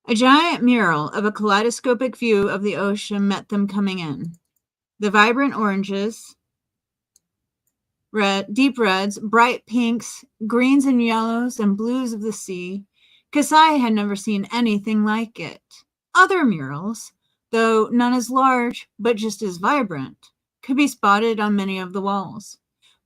A giant mural of a kaleidoscopic view of the ocean met them coming in. The vibrant oranges, deep reds, bright pinks, greens and yellows and blues of the sea. Kasai had never seen anything like it. Other murals, though none as large but just as vibrant, could be spotted on many of the walls.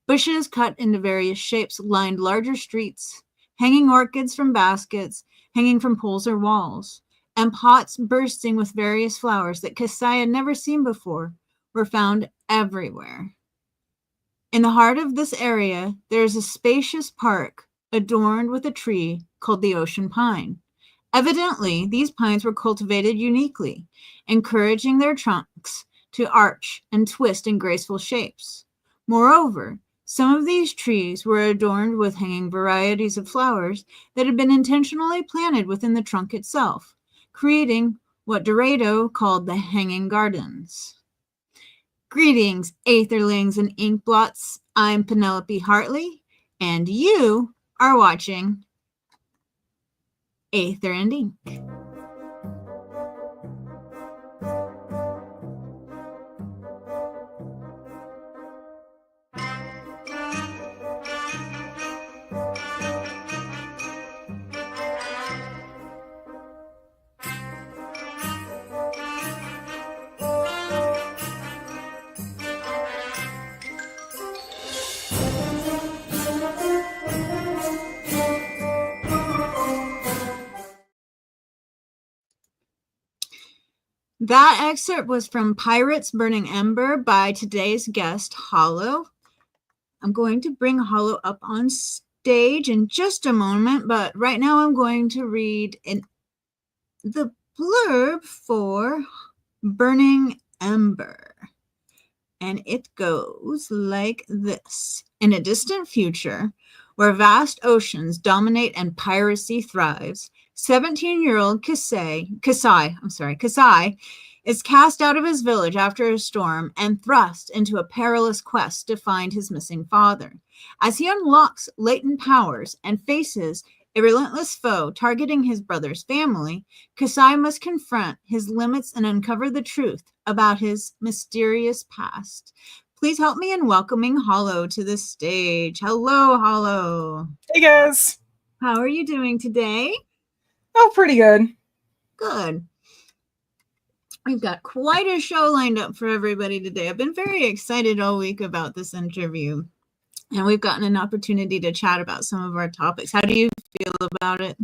Bushes cut into various shapes lined larger streets, hanging orchids from baskets, hanging from poles or walls, and pots bursting with various flowers that Kasai had never seen before were found everywhere. In the heart of this area, there is a spacious park adorned with a tree called the ocean pine. Evidently, these pines were cultivated uniquely, encouraging their trunks to arch and twist in graceful shapes. Moreover, some of these trees were adorned with hanging varieties of flowers that had been intentionally planted within the trunk itself, creating what Dorado called the hanging gardens. Greetings, Aetherlings and Inkblots. I'm Penelope Hartley, and you are watching Aether and Ink. That excerpt was from Pirates Burning Ember by today's guest, Hollow. I'm going to bring Hollow up on stage in just a moment, but right now I'm going to read the blurb for Burning Ember. And it goes like this. In a distant future, where vast oceans dominate and piracy thrives, 17-year-old Kasai is cast out of his village after a storm and thrust into a perilous quest to find his missing father. As he unlocks latent powers and faces a relentless foe targeting his brother's family, Kasai must confront his limits and uncover the truth about his mysterious past. Please help me in welcoming Hollow to the stage. Hello, Hollow. Hey, guys. How are you doing today? Oh, pretty good. Good. We've got quite a show lined up for everybody today. I've been very excited all week about this interview, and we've gotten an opportunity to chat about some of our topics. How do you feel about it?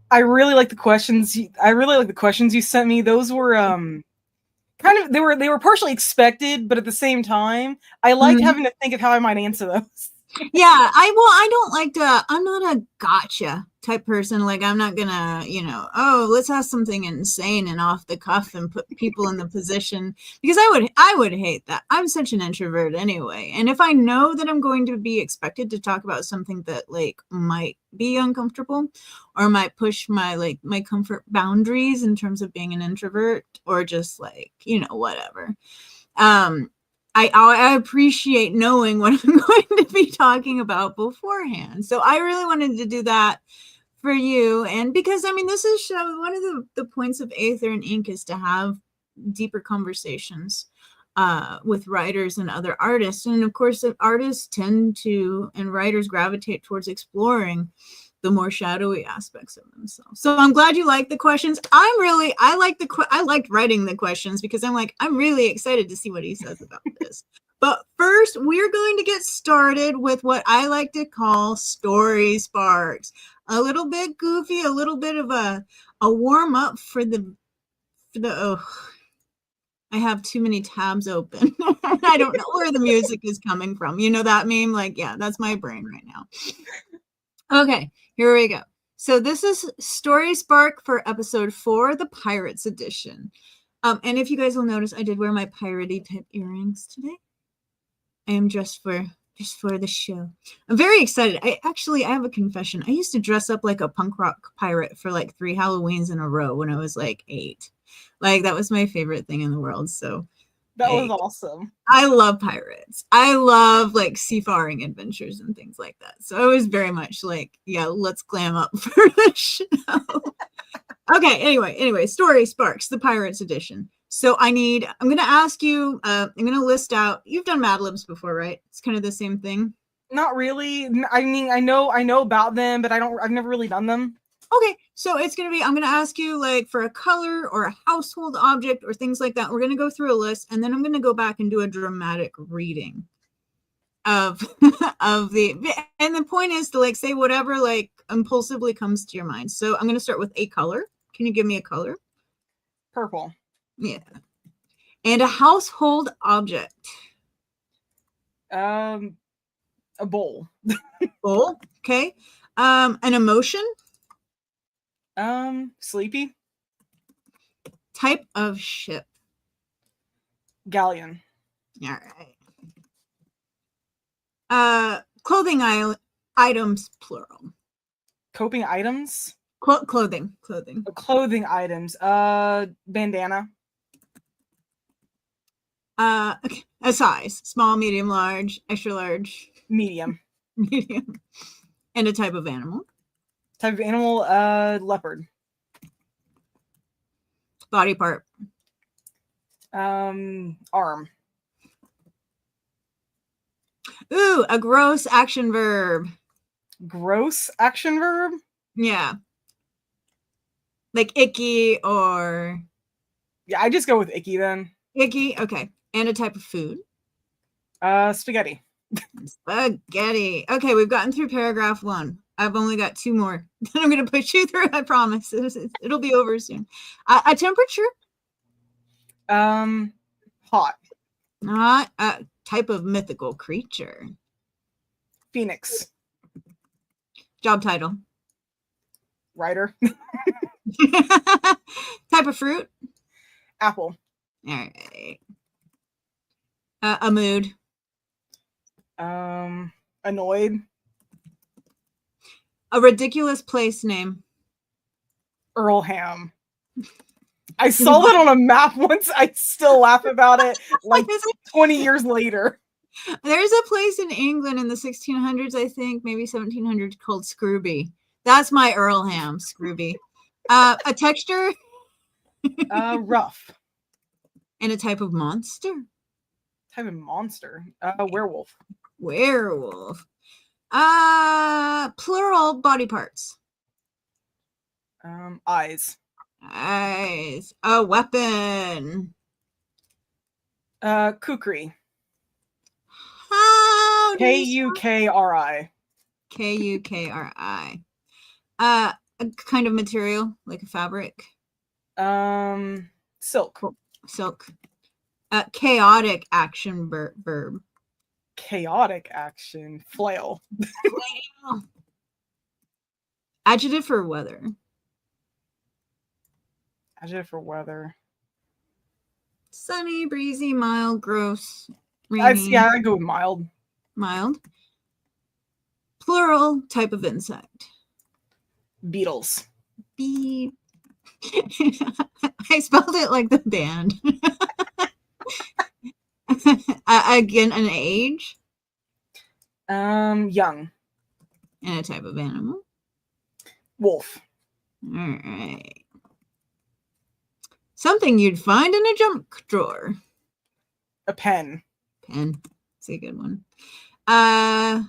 I really like the questions. You sent me. Those were kind of they were partially expected, but at the same time, I liked having to think of how I might answer those. Yeah, I'm not a gotcha type person. Like, I'm not gonna, let's have something insane and off the cuff and put people in the position, because I would hate that. I'm such an introvert anyway. And if I know that I'm going to be expected to talk about something that like might be uncomfortable or might push my comfort boundaries in terms of being an introvert, or just like, whatever. I appreciate knowing what I'm going to be talking about beforehand. So I really wanted to do that for you. And because, this is one of the points of Aether and Ink is to have deeper conversations with writers and other artists. And of course, artists and writers gravitate towards exploring the more shadowy aspects of themselves. So I'm glad you like the questions. I liked writing the questions because I'm really excited to see what he says about this. But first, we're going to get started with what I like to call story sparks. A little bit goofy, a little bit of a warm up for the I have too many tabs open. I don't know where the music is coming from. You know that meme? That's my brain right now. Okay, here we go. So this is Story Spark for episode 4, the Pirates edition. And if you guys will notice, I did wear my piratey type earrings today. I am dressed for the show. I'm very excited. I have a confession. I used to dress up like a punk rock pirate for 3 Halloweens in a row when I was 8. That was my favorite thing in the world. So That was awesome. I love pirates. I love like seafaring adventures and things like that. So it was very much like, yeah, let's glam up for the show. Okay, anyway, Story Sparks, the Pirates edition. So I'm going to ask you, I'm going to list out, you've done Mad Libs before, right? It's kind of the same thing. Not really. I mean, I know about them, but I've never really done them. Okay, so it's going to be, I'm going to ask you like for a color or a household object or things like that. We're going to go through a list and then I'm going to go back and do a dramatic reading of of and the point is to like say whatever like impulsively comes to your mind. So I'm going to start with a color. Can you give me a color? Purple. Yeah. And a household object. A bowl. Bowl. Okay. An emotion. Sleepy. Type of ship. Galleon. All right. Clothing items, plural. Coping items. Clothing. Clothing items. Bandana. Okay. A size: small, medium, large, extra large, Medium. medium. And a type of animal. Type of animal. Leopard. Body part. Arm. Ooh, a gross action verb. Gross action verb? Yeah. Like icky or... Yeah, I just go with icky then. Icky, okay. And a type of food. Spaghetti. Spaghetti. Okay, we've gotten through paragraph 1. I've only got 2 more. Then I'm going to push you through, I promise. It'll be over soon. A temperature? Hot. Not a type of mythical creature. Phoenix. Job title. Writer. Type of fruit. Apple. All right. A mood. Annoyed. A ridiculous place name. Earlham. I saw that on a map once. I still laugh about it like 20 years later. There's a place in England in the 1600s, I think, maybe 1700s, called Scrooby. That's my Earlham, Scrooby. A texture. Rough. And a type of monster. Type of monster. Werewolf. Werewolf. Plural body parts. Eyes. Eyes. A weapon. Kukri. How do Kukri. Kukri. A kind of material, like a fabric. Silk. Silk. Chaotic action verb. Chaotic action. Flail. Adjective for weather. Adjective for weather. Sunny, breezy, mild, gross, rainy. I go with mild. Mild. Plural type of insect. Beetles. I spelled it like the band. Again, an age. Young. And a type of animal. Wolf. All right. Something you'd find in a junk drawer. A pen. Pen. It's a good one. A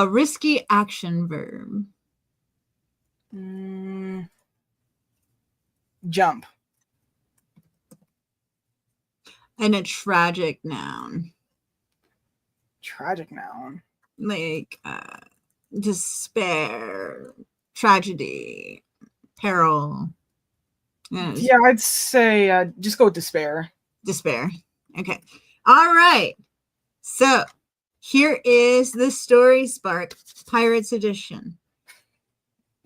risky action verb. Jump. And a tragic noun. Tragic noun. Like despair, tragedy, peril. Yeah, I'd say just go with despair. Despair. Okay. All right. So here is the Story Spark Pirates Edition.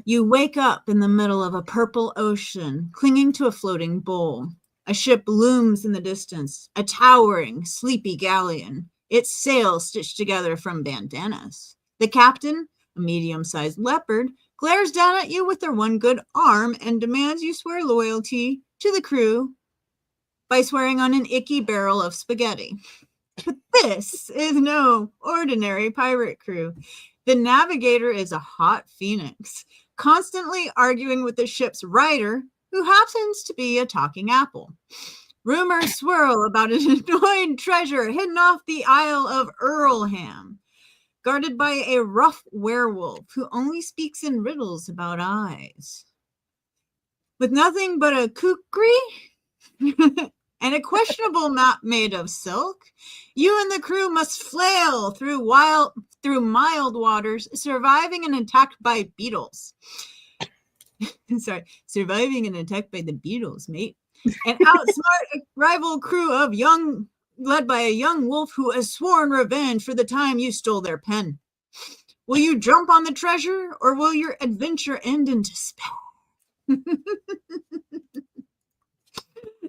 You wake up in the middle of a purple ocean, clinging to a floating bowl. A ship looms in the distance, a towering, sleepy galleon. Its sails stitched together from bandanas. The captain, a medium-sized leopard, glares down at you with their one good arm and demands you swear loyalty to the crew by swearing on an icky barrel of spaghetti. But this is no ordinary pirate crew. The navigator is a hot phoenix, constantly arguing with the ship's rider, who happens to be a talking apple. Rumors swirl about an annoying treasure hidden off the Isle of Earlham, guarded by a rough werewolf who only speaks in riddles about eyes. With nothing but a kukri and a questionable map made of silk, you and the crew must flail through mild waters, surviving an attack by beetles. Surviving an attack by the beetles, mate. And outsmart a rival crew of led by a young wolf who has sworn revenge for the time you stole their pen. Will you jump on the treasure, or will your adventure end in despair?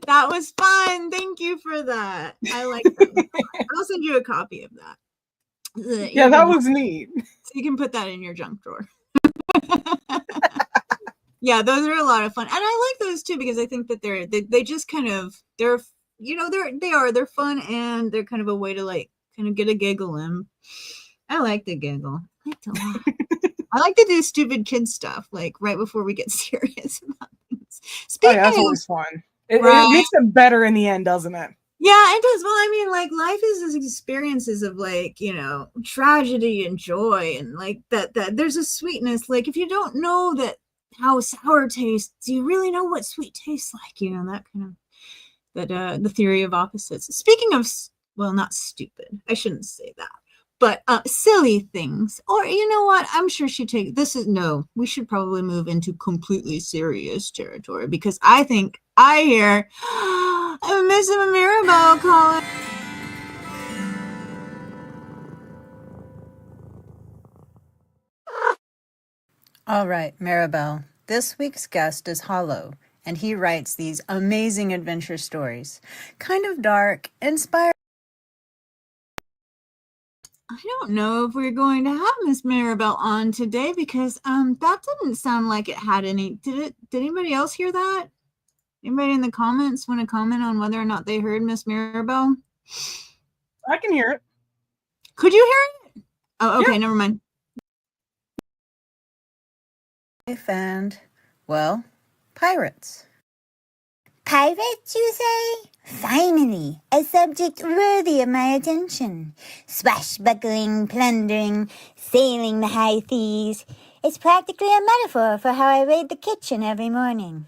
That was fun. Thank you for that. I like that. I'll send you a copy of that. Yeah, that was neat. So you can put that in your junk drawer. Yeah, those are a lot of fun. And I like those too, because I think that they just kind of, they're fun, and they're kind of a way to like kind of get a giggle in. I like the giggle. I like to laugh. I like to do stupid kid stuff, like right before we get serious about things. Speaking that's always fun. It makes it better in the end, doesn't it? Yeah, it does. Well, I mean, like, life is these experiences of, like, tragedy and joy, and like that there's a sweetness. Like, if you don't know that how sour tastes, do you really know what sweet tastes like? That kind of the theory of opposites. Speaking of, well, not stupid. I shouldn't say that. But silly things, or you know what? I'm sure we should probably move into completely serious territory, because I think I hear Miss Mirabelle calling. All right, Mirabelle. This week's guest is Hollow, and he writes these amazing adventure stories. Kind of dark, inspired. I don't know if we're going to have Miss Mirabelle on today, because that didn't sound like it had any. Did anybody else hear that? Anybody in the comments want to comment on whether or not they heard Miss Mirabelle? I can hear it. Could you hear it? Oh, okay, yeah. Never mind. And, well, pirates. Pirates, you say? Finally, a subject worthy of my attention. Swashbuckling, plundering, sailing the high seas. It's practically a metaphor for how I raid the kitchen every morning.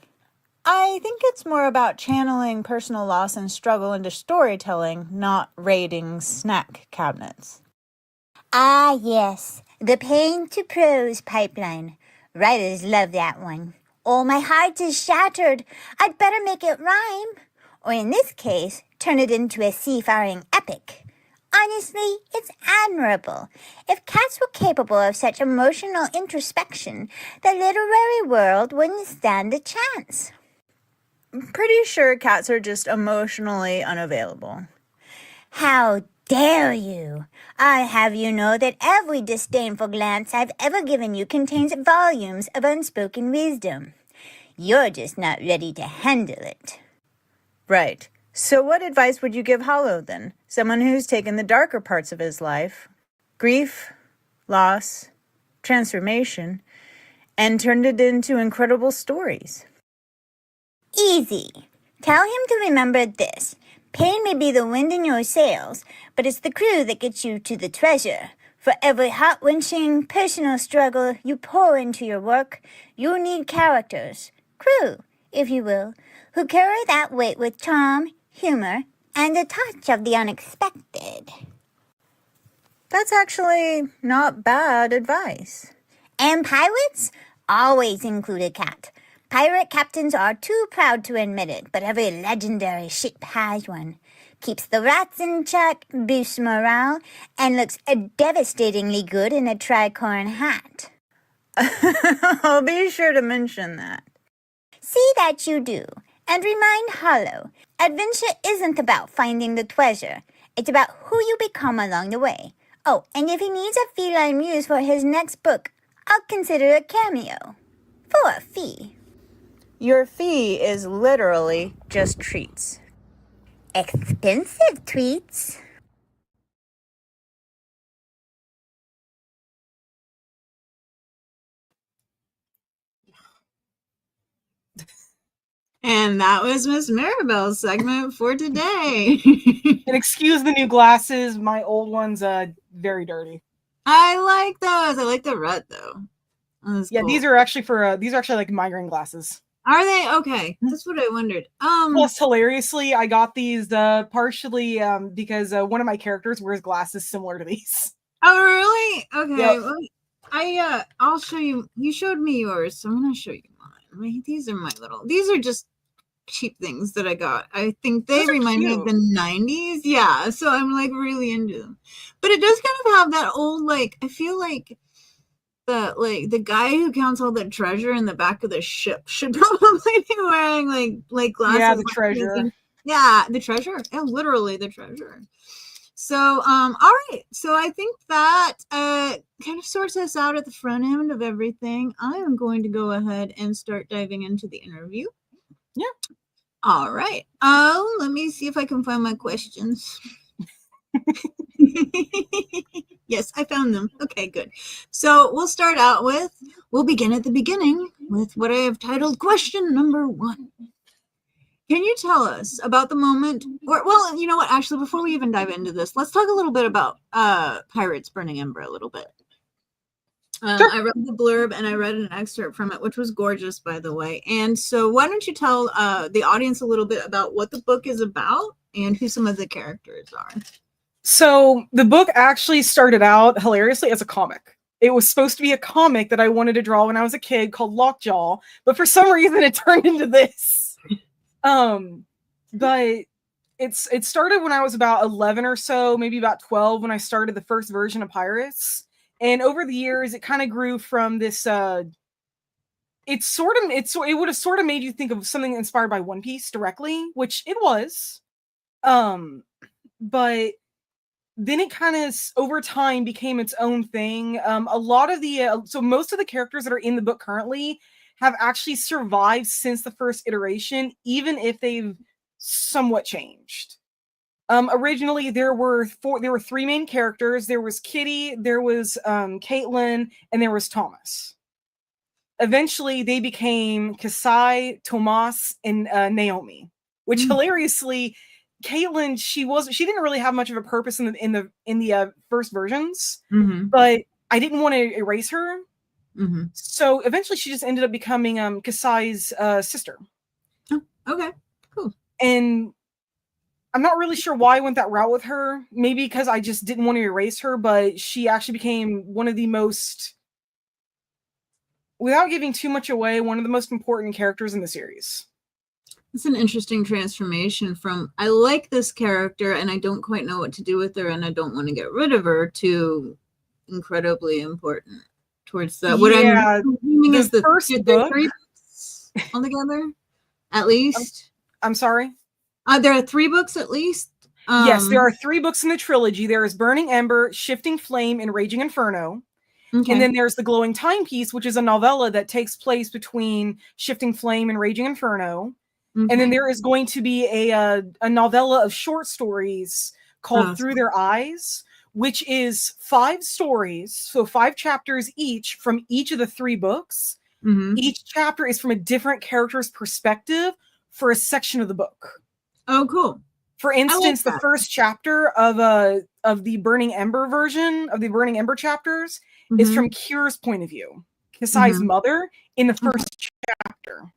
I think it's more about channeling personal loss and struggle into storytelling, not raiding snack cabinets. Ah, yes, the pain to prose pipeline. Writers love that one. Oh, my heart is shattered. I'd better make it rhyme. Or in this case, turn it into a seafaring epic. Honestly, it's admirable. If cats were capable of such emotional introspection, the literary world wouldn't stand a chance. I'm pretty sure cats are just emotionally unavailable. How dare you? I'll have you know that every disdainful glance I've ever given you contains volumes of unspoken wisdom. You're just not ready to handle it. Right. So what advice would you give Hollow, then? Someone who's taken the darker parts of his life, grief, loss, transformation, and turned it into incredible stories. Easy. Tell him to remember this. Pain may be the wind in your sails, but it's the crew that gets you to the treasure. For every heart-wrenching personal struggle you pour into your work, you need characters, crew, if you will, who carry that weight with charm, humor, and a touch of the unexpected. That's actually not bad advice. And pirates always include a cat. Pirate captains are too proud to admit it, but every legendary ship has one. Keeps the rats in check, boosts morale, and looks devastatingly good in a tricorn hat. I'll be sure to mention that. See that you do. And remind Hollow, adventure isn't about finding the treasure. It's about who you become along the way. Oh, and if he needs a feline muse for his next book, I'll consider a cameo. For a fee. Your fee is literally just treats. Expensive treats. And that was Miss Maribel's segment for today. And excuse the new glasses. My old ones, very dirty. I like those. I like the red though. Yeah, cool. these are actually like migraine glasses. Are they? Okay. That's what I wondered. Plus, hilariously, I got these partially because one of my characters wears glasses similar to these. Oh, really? Okay. Yep. Well, I'll show you. You showed me yours, so I'm gonna show you mine. These are these are just cheap things that I got. I think they remind me of the 90s. Yeah, so I'm like really into them. But it does kind of have that old, like, I feel like the guy who counts all the treasure in the back of the ship should probably be wearing like glasses. Yeah, the treasure. Yeah, the treasure. Yeah, literally the treasure. So, all right. So I think that kind of sorts us out at the front end of everything. I am going to go ahead and start diving into the interview. Yeah. All right. Let me see if I can find my questions. Yes, I found them. Okay, good. So we'll begin at the beginning with what I have titled question number 1. Can you tell us about the moment, well, you know what, actually, before we even dive into this, let's talk a little bit about Pirates Burning Ember a little bit. Sure. I read the blurb and I read an excerpt from it, which was gorgeous, by the way. And so why don't you tell the audience a little bit about what the book is about and who some of the characters are? So the book actually started out hilariously as a comic. It was supposed to be a comic that I wanted to draw when I was a kid called Lockjaw, but for some reason it turned into this. But it started when I was about 11 or so, maybe about 12 when I started the first version of Pirates. And over the years, it kind of grew from this. It would have sort of made you think of something inspired by One Piece directly, which it was. But then it kind of over time became its own thing. A lot of the so most of the characters that are in the book currently have actually survived since the first iteration, even if they've somewhat changed. Originally, there were 3 main characters. There was Kitty, there was Caitlin, and there was Thomas. Eventually, they became Kasai, Tomas, and Naomi. Which hilariously, Caitlin, she didn't really have much of a purpose in the first versions, but I didn't want to erase her. So eventually, she just ended up becoming Kasai's sister. Oh, okay, cool. And I'm not really sure why I went that route with her. Maybe because I just didn't want to erase her, but she actually became one of the most, without giving too much away, one of the most important characters in the series. It's an interesting transformation from, I like this character and I don't quite know what to do with her and I don't want to get rid of her, to incredibly important towards that. What I'm assuming is the first book, 3 books altogether, at least. I'm sorry? There are 3 books at least. Yes, there are 3 books in the trilogy. There is Burning Ember, Shifting Flame, and Raging Inferno. Okay. And then there's the Glowing Timepiece, which is a novella that takes place between Shifting Flame and Raging Inferno. Okay. And then there is going to be a novella of short stories called Through Their Eyes, which is 5 stories, so 5 chapters each from each of the 3 books. Each chapter is from a different character's perspective for a section of the book. Oh, cool. For instance, the first chapter of the Burning Ember version of the Burning Ember chapters is from Kira's point of view, Kasai's mother, in the first chapter.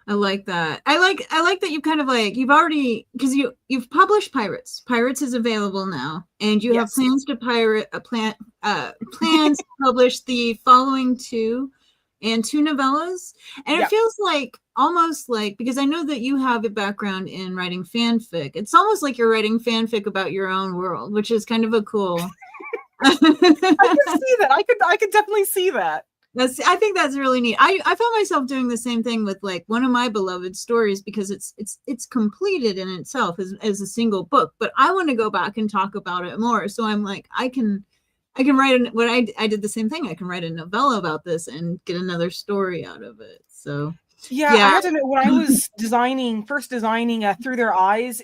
I like that. I like that you kind of like, you've already, because you've published Pirates. Pirates is available now, and you have plans to plans to publish the following 2 and 2 novellas. And it feels like almost like, because I know that you have a background in writing fanfic, it's almost like you're writing fanfic about your own world, which is kind of a cool. I can see that. I could definitely see that. I think that's really neat. I found myself doing the same thing with like one of my beloved stories, because it's completed in itself as a single book, but I want to go back and talk about it more. So I'm like, I can write I did the same thing. I can write a novella about this and get another story out of it. So Yeah, I have to admit, when I was first designing Through Their Eyes,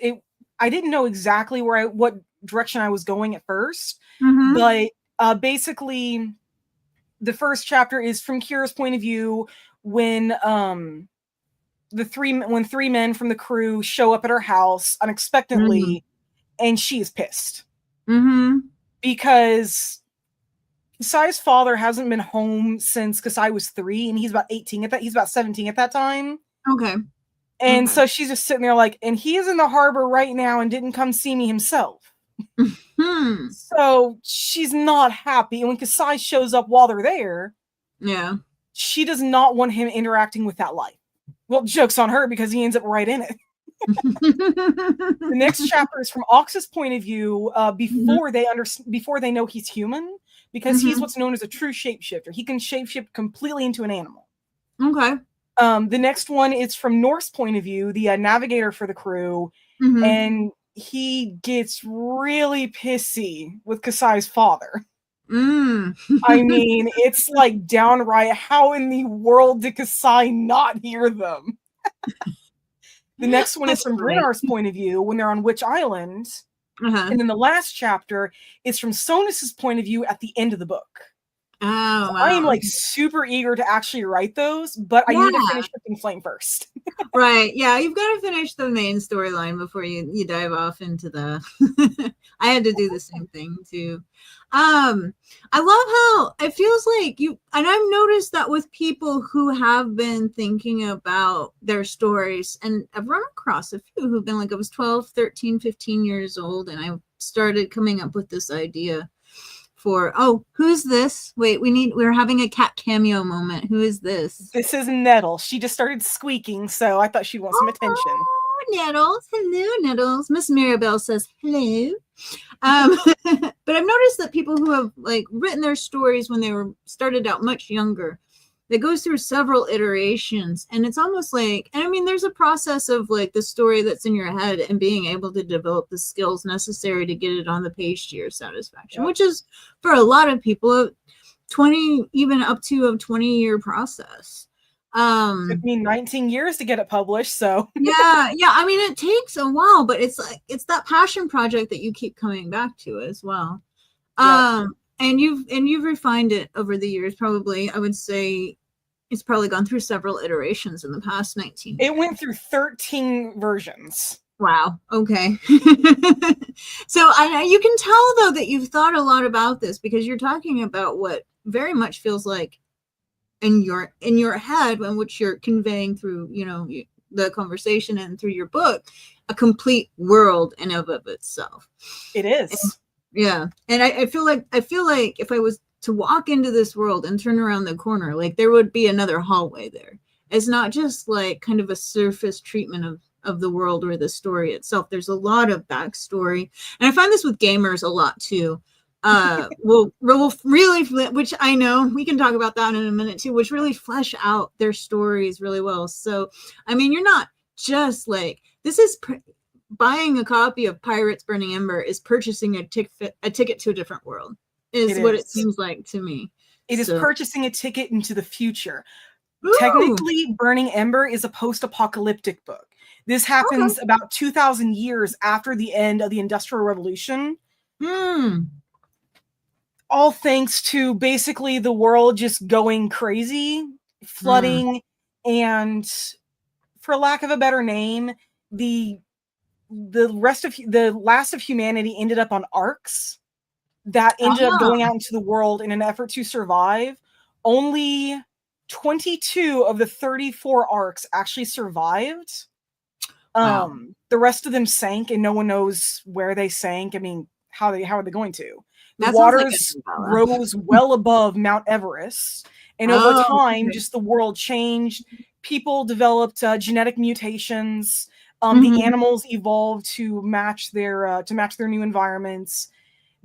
I didn't know exactly what direction I was going at first, but basically, the first chapter is from Kira's point of view when three men from the crew show up at her house unexpectedly, and she is pissed because Kasai's father hasn't been home since Kasai was 3, and he's about 18 he's about 17 at that time. Okay. And so she's just sitting there like, and he is in the harbor right now and didn't come see me himself. So she's not happy. And when Kasai shows up while they're there, she does not want him interacting with that life. Well, joke's on her because he ends up right in it. The next chapter is from Ox's point of view before they know he's human, because he's what's known as a true shapeshifter. He can shapeshift completely into an animal. Okay. The next one is from North's point of view, the navigator for the crew, and he gets really pissy with Kasai's father. I mean, it's like downright, how in the world did Kasai not hear them? The next one is from Brinar's point of view when they're on Witch Island. And then the last chapter is from Sonus's point of view at the end of the book. Oh, so I am like super eager to actually write those, but I need to finish Shipping Flame first. Right. Yeah, you've got to finish the main storyline before you dive off into the I had to do the same thing too. I love how it feels like and I've noticed that with people who have been thinking about their stories, and I've run across a few who've been like, I was 12, 13, 15 years old, and I started coming up with this idea for, who's this? Wait, we're having a cat cameo moment. Who is this? This is Nettle. She just started squeaking, so I thought she'd want some attention. Nettles. Hello, Nettles. Miss Mirabelle says hello. But I've noticed that people who have like written their stories when they were started out much younger, it goes through several iterations, and it's almost like, and I mean, there's a process of like the story that's in your head and being able to develop the skills necessary to get it on the page to your satisfaction, which is for a lot of people 20, even up to a 20-year process. Took me 19 years to get it published, so yeah, I mean, it takes a while, but it's like it's that passion project that you keep coming back to as well. And you've refined it over the years. Probably, I would say it's probably gone through several iterations in the past 19 years. It went through 13 versions. Wow. Okay. So you can tell though that you've thought a lot about this, because you're talking about what very much feels like in your head, in which you're conveying through the conversation and through your book, a complete world in of itself. It is. Yeah. And I feel like if I was to walk into this world and turn around the corner, like there would be another hallway there. It's not just like kind of a surface treatment of the world or the story itself. There's a lot of backstory. And I find this with gamers a lot too. Will really, which I know we can talk about that in a minute too, which really flesh out their stories really well. So, I mean, you're not just like, this is buying a copy of Pirates Burning Ember is purchasing a ticket to a different world is what it seems like to me. It is purchasing a ticket into the future. Ooh. Technically, Burning Ember is a post-apocalyptic book. This happens about 2,000 years after the end of the Industrial Revolution. All thanks to basically the world just going crazy, flooding, and for lack of a better name, the last of humanity ended up on arcs that ended up going out into the world in an effort to survive. Only 22 of the 34 arcs actually survived. The rest of them sank, and no one knows where they sank. I mean, how are they going to? The waters rose well above Mount Everest, and over time, just the world changed. People developed genetic mutations. The animals evolved to match their new environments.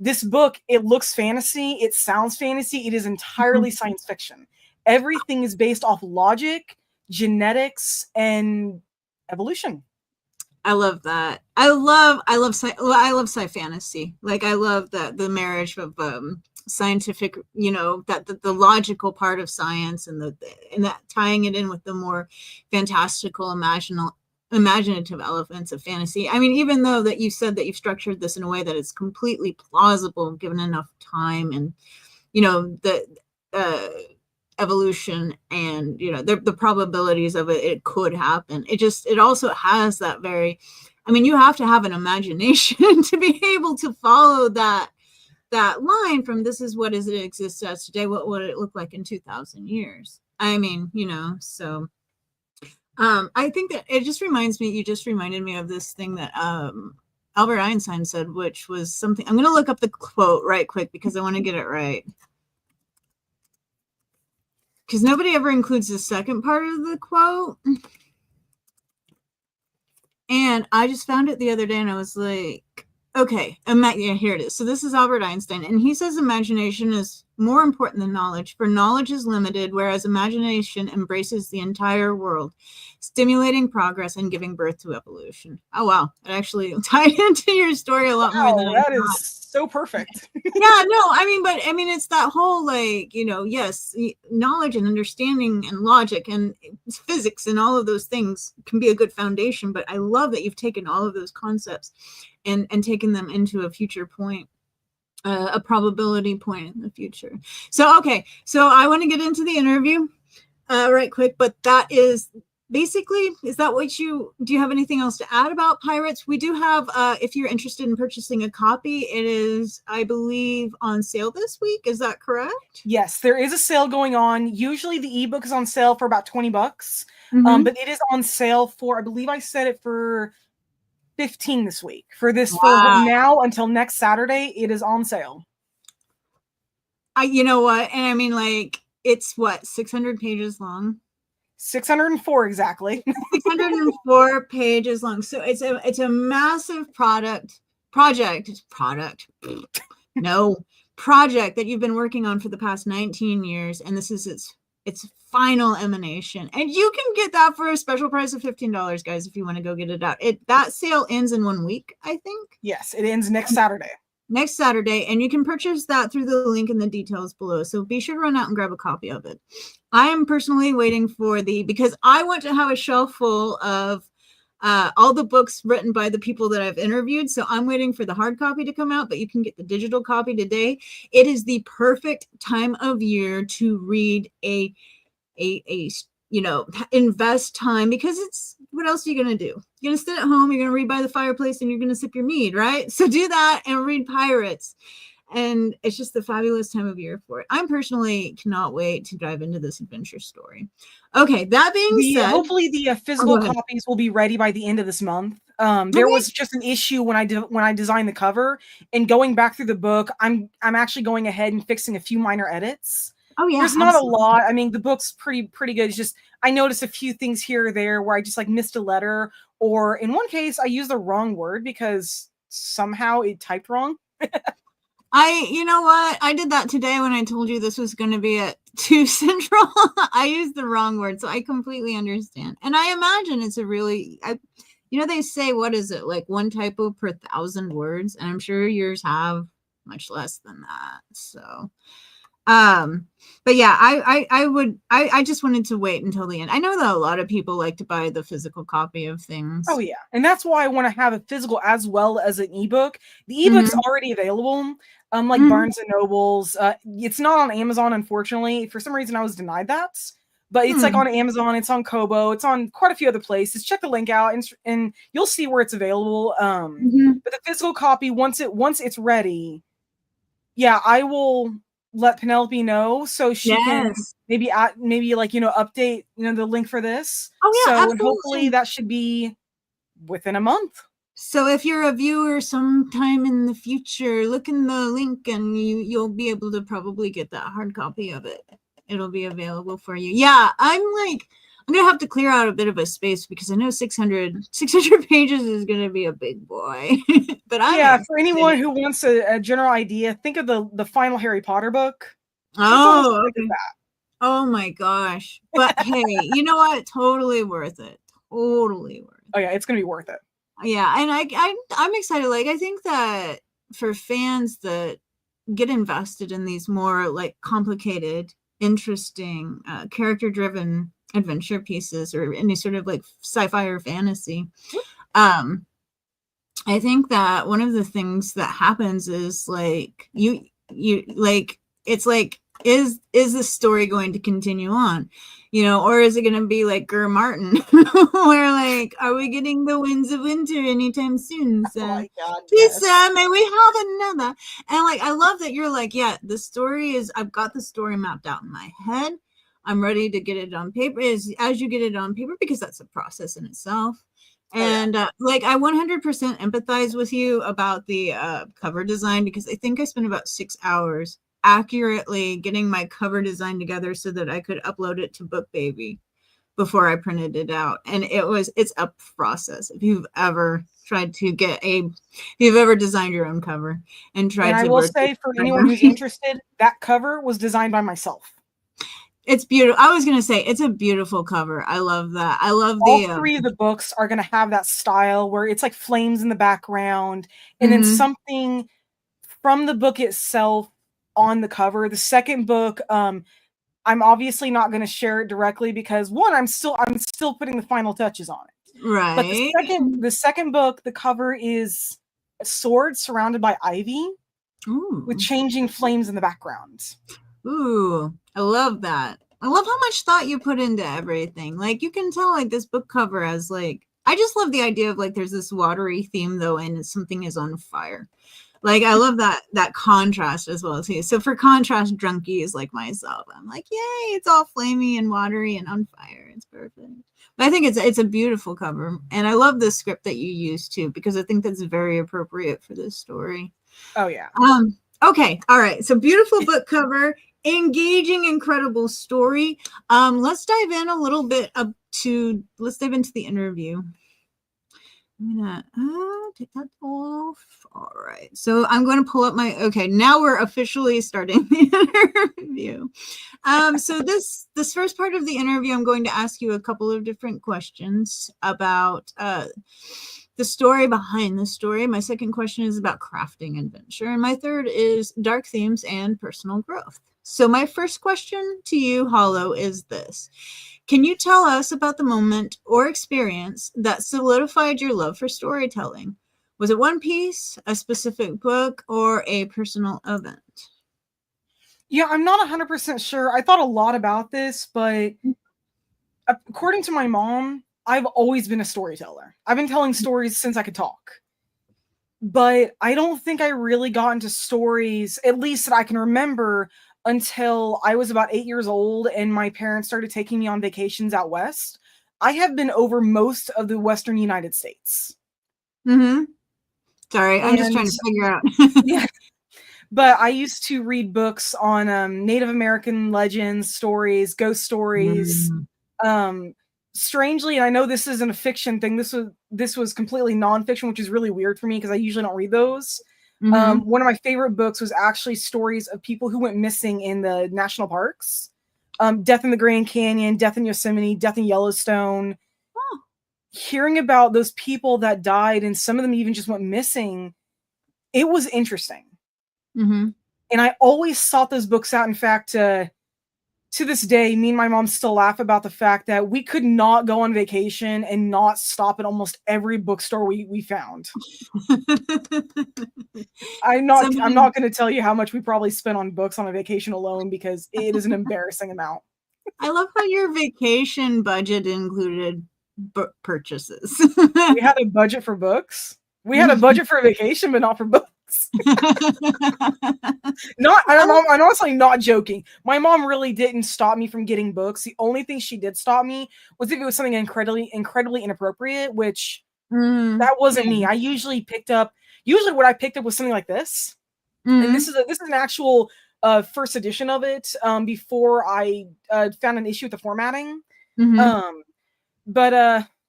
This book, it looks fantasy, it sounds fantasy, it is entirely science fiction. Everything is based off logic, genetics, and evolution. I love that. I love sci fantasy. Like I love the marriage of scientific, that the logical part of science and that tying it in with the more fantastical, imaginative elements of fantasy. I mean, even though that you said that you've structured this in a way that is completely plausible given enough time and, the evolution and, the probabilities of it could happen. It also has that you have to have an imagination to be able to follow that line from this is what it exists as today. What would it look like in 2,000 years? I mean, so I think that it just you just reminded me of this thing that Albert Einstein said, which was something, I'm going to look up the quote right quick because I want to get it right. Because nobody ever includes the second part of the quote. And I just found it the other day and I was like, okay, here it is. So this is Albert Einstein. And he says imagination is more important than knowledge, for knowledge is limited, whereas imagination embraces the entire world, stimulating progress and giving birth to evolution. Oh, wow. It actually tied into your story a lot more than I thought. That is so perfect. Yeah, no, it's that whole, yes, knowledge and understanding and logic and physics and all of those things can be a good foundation. But I love that you've taken all of those concepts and taken them into a future point. A probability point in the future. So, okay. So I want to get into the interview right quick, but that is basically, is that what do you have anything else to add about Pirates? We do have, if you're interested in purchasing a copy, it is, I believe, on sale this week. Is that correct? Yes, there is a sale going on. Usually the ebook is on sale for about $20, but it is on sale for, I believe I said it for 15 this week. For now until next Saturday, it is on sale. You know what? And I mean, it's what, 600 pages long? 604 exactly. 604 pages long. So it's a massive project that you've been working on for the past 19 years, and this is its final emanation. And you can get that for a special price of $15, guys, if you want to go get it out. That sale ends in 1 week, I think. Yes, it ends next Saturday. Next Saturday, and you can purchase that through the link in the details below. So be sure to run out and grab a copy of it. I am personally waiting for because I want to have a shelf full of all the books written by the people that I've interviewed. So I'm waiting for the hard copy to come out, but you can get the digital copy today. It is the perfect time of year to read a invest time, because what else are you going to do? You're going to sit at home, you're going to read by the fireplace, and you're going to sip your mead, right? So do that and read Pirates. And it's just the fabulous time of year for it. I personally cannot wait to dive into this adventure story. Okay, that being said, hopefully the physical copies will be ready by the end of this month. There was just an issue when I designed the cover, and going back through the book, I'm actually going ahead and fixing a few minor edits. Oh yeah, there's not a lot. I mean, the book's pretty good. It's just I noticed a few things here or there where I just missed a letter, or in one case I used the wrong word because somehow it typed wrong. You know what? I did that today when I told you this was going to be at 2 Central. I used the wrong word, so I completely understand. And I imagine it's they say, what is it, like 1 typo per 1,000 words? And I'm sure yours have much less than that. So, but yeah, I just wanted to wait until the end. I know that a lot of people like to buy the physical copy of things. Oh yeah. And that's why I want to have a physical as well as an ebook. The ebook's already available. Barnes and Nobles. It's not on Amazon, unfortunately. For some reason I was denied that. But it's on Amazon, it's on Kobo, it's on quite a few other places. Check the link out and you'll see where it's available. But the physical copy, once it's ready, I will let Penelope know so she can maybe update the link for this. Oh yeah, absolutely. And hopefully that should be within a month. So if you're a viewer sometime in the future, look in the link and you'll be able to probably get that hard copy of it. It'll be available for you. Yeah, I'm gonna have to clear out a bit of a space because I know 600 pages is gonna be a big boy. But for anyone who wants a general idea, think of the final Harry Potter book. Oh, okay. Oh my gosh! But hey, you know what? Totally worth it. Totally worth it. Oh yeah, it's gonna be worth it. Yeah, and I'm excited. I think that for fans that get invested in these more like complicated, interesting, character-driven adventure pieces or any sort of like sci-fi or fantasy, I think that one of the things that happens is like you like it's like is the story going to continue on, or is it going to be like Gur Martin where like are we getting the Winds of Winter anytime soon? So Oh my God, please, yes. may we have another? And like I love that you're like, yeah, the story is, I've got the story mapped out in my head. I'm ready to get it on paper. As you get it on paper, because that's a process in itself. And like I 100% empathize with you about the cover design, because I think I spent about 6 hours accurately getting my cover design together so that I could upload it to BookBaby before I printed it out. And it's a process. If you've ever tried to if you've ever designed your own cover and tried And I to will work say, for anyone who's interested, that cover was designed by myself. It's beautiful. I was going to say, it's a beautiful cover. I love that. I love all three of the books are going to have that style where it's like flames in the background and then something from the book itself on the cover. The second book, I'm obviously not going to share it directly because one, I'm still putting the final touches on it. Right. But the second book, the cover is a sword surrounded by ivy with changing flames in the background. Ooh, I love that. I love how much thought you put into everything. Like you can tell like this book cover has like, I just love the idea of like there's this watery theme though, and something is on fire. Like I love that contrast as well too. So for contrast junkies like myself, I'm like, yay, it's all flamey and watery and on fire. It's perfect. But I think it's a beautiful cover, and I love the script that you use too, because I think that's very appropriate for this story. Oh yeah. Okay, all right. So beautiful book cover, engaging, incredible story. Let's dive in a little bit let's dive into the interview. I'm gonna take that off. All right. So I'm going to pull up okay, now we're officially starting the interview. So this first part of the interview, I'm going to ask you a couple of different questions about the story behind the story. My second question is about crafting adventure. And my third is dark themes and personal growth. So my first question to you, Hollow, is this. Can you tell us about the moment or experience that solidified your love for storytelling? Was it one piece, a specific book, or a personal event? Yeah, I'm not 100% sure. I thought a lot about this, but according to my mom, I've always been a storyteller. I've been telling stories since I could talk. But I don't think I really got into stories, at least that I can remember, until I was about 8 years old and my parents started taking me on vacations out west. I have been over most of the Western United States. Sorry, I'm just trying to figure out. Yeah. But I used to read books on Native American legends, stories, ghost stories. Strangely, and I know this isn't a fiction thing, this was completely nonfiction, which is really weird for me because I usually don't read those. One of my favorite books was actually stories of people who went missing in the national parks. Death in the Grand Canyon, Death in Yosemite, Death in Yellowstone. Hearing about those people that died, and some of them even just went missing, it was interesting. And I always sought those books out. In fact, to this day, me and my mom still laugh about the fact that we could not go on vacation and not stop at almost every bookstore we found. I'm not going to tell you how much we probably spent on books on a vacation alone, because it is an embarrassing amount. I love how your vacation budget included book purchases. We had a budget for books. We had a budget for a vacation, but not for books. I'm honestly not joking. My mom really didn't stop me from getting books. The only thing she did stop me was if it was something incredibly inappropriate, which that wasn't me. I usually what I picked up was something like this. And this is an actual first edition of it, before I found an issue with the formatting.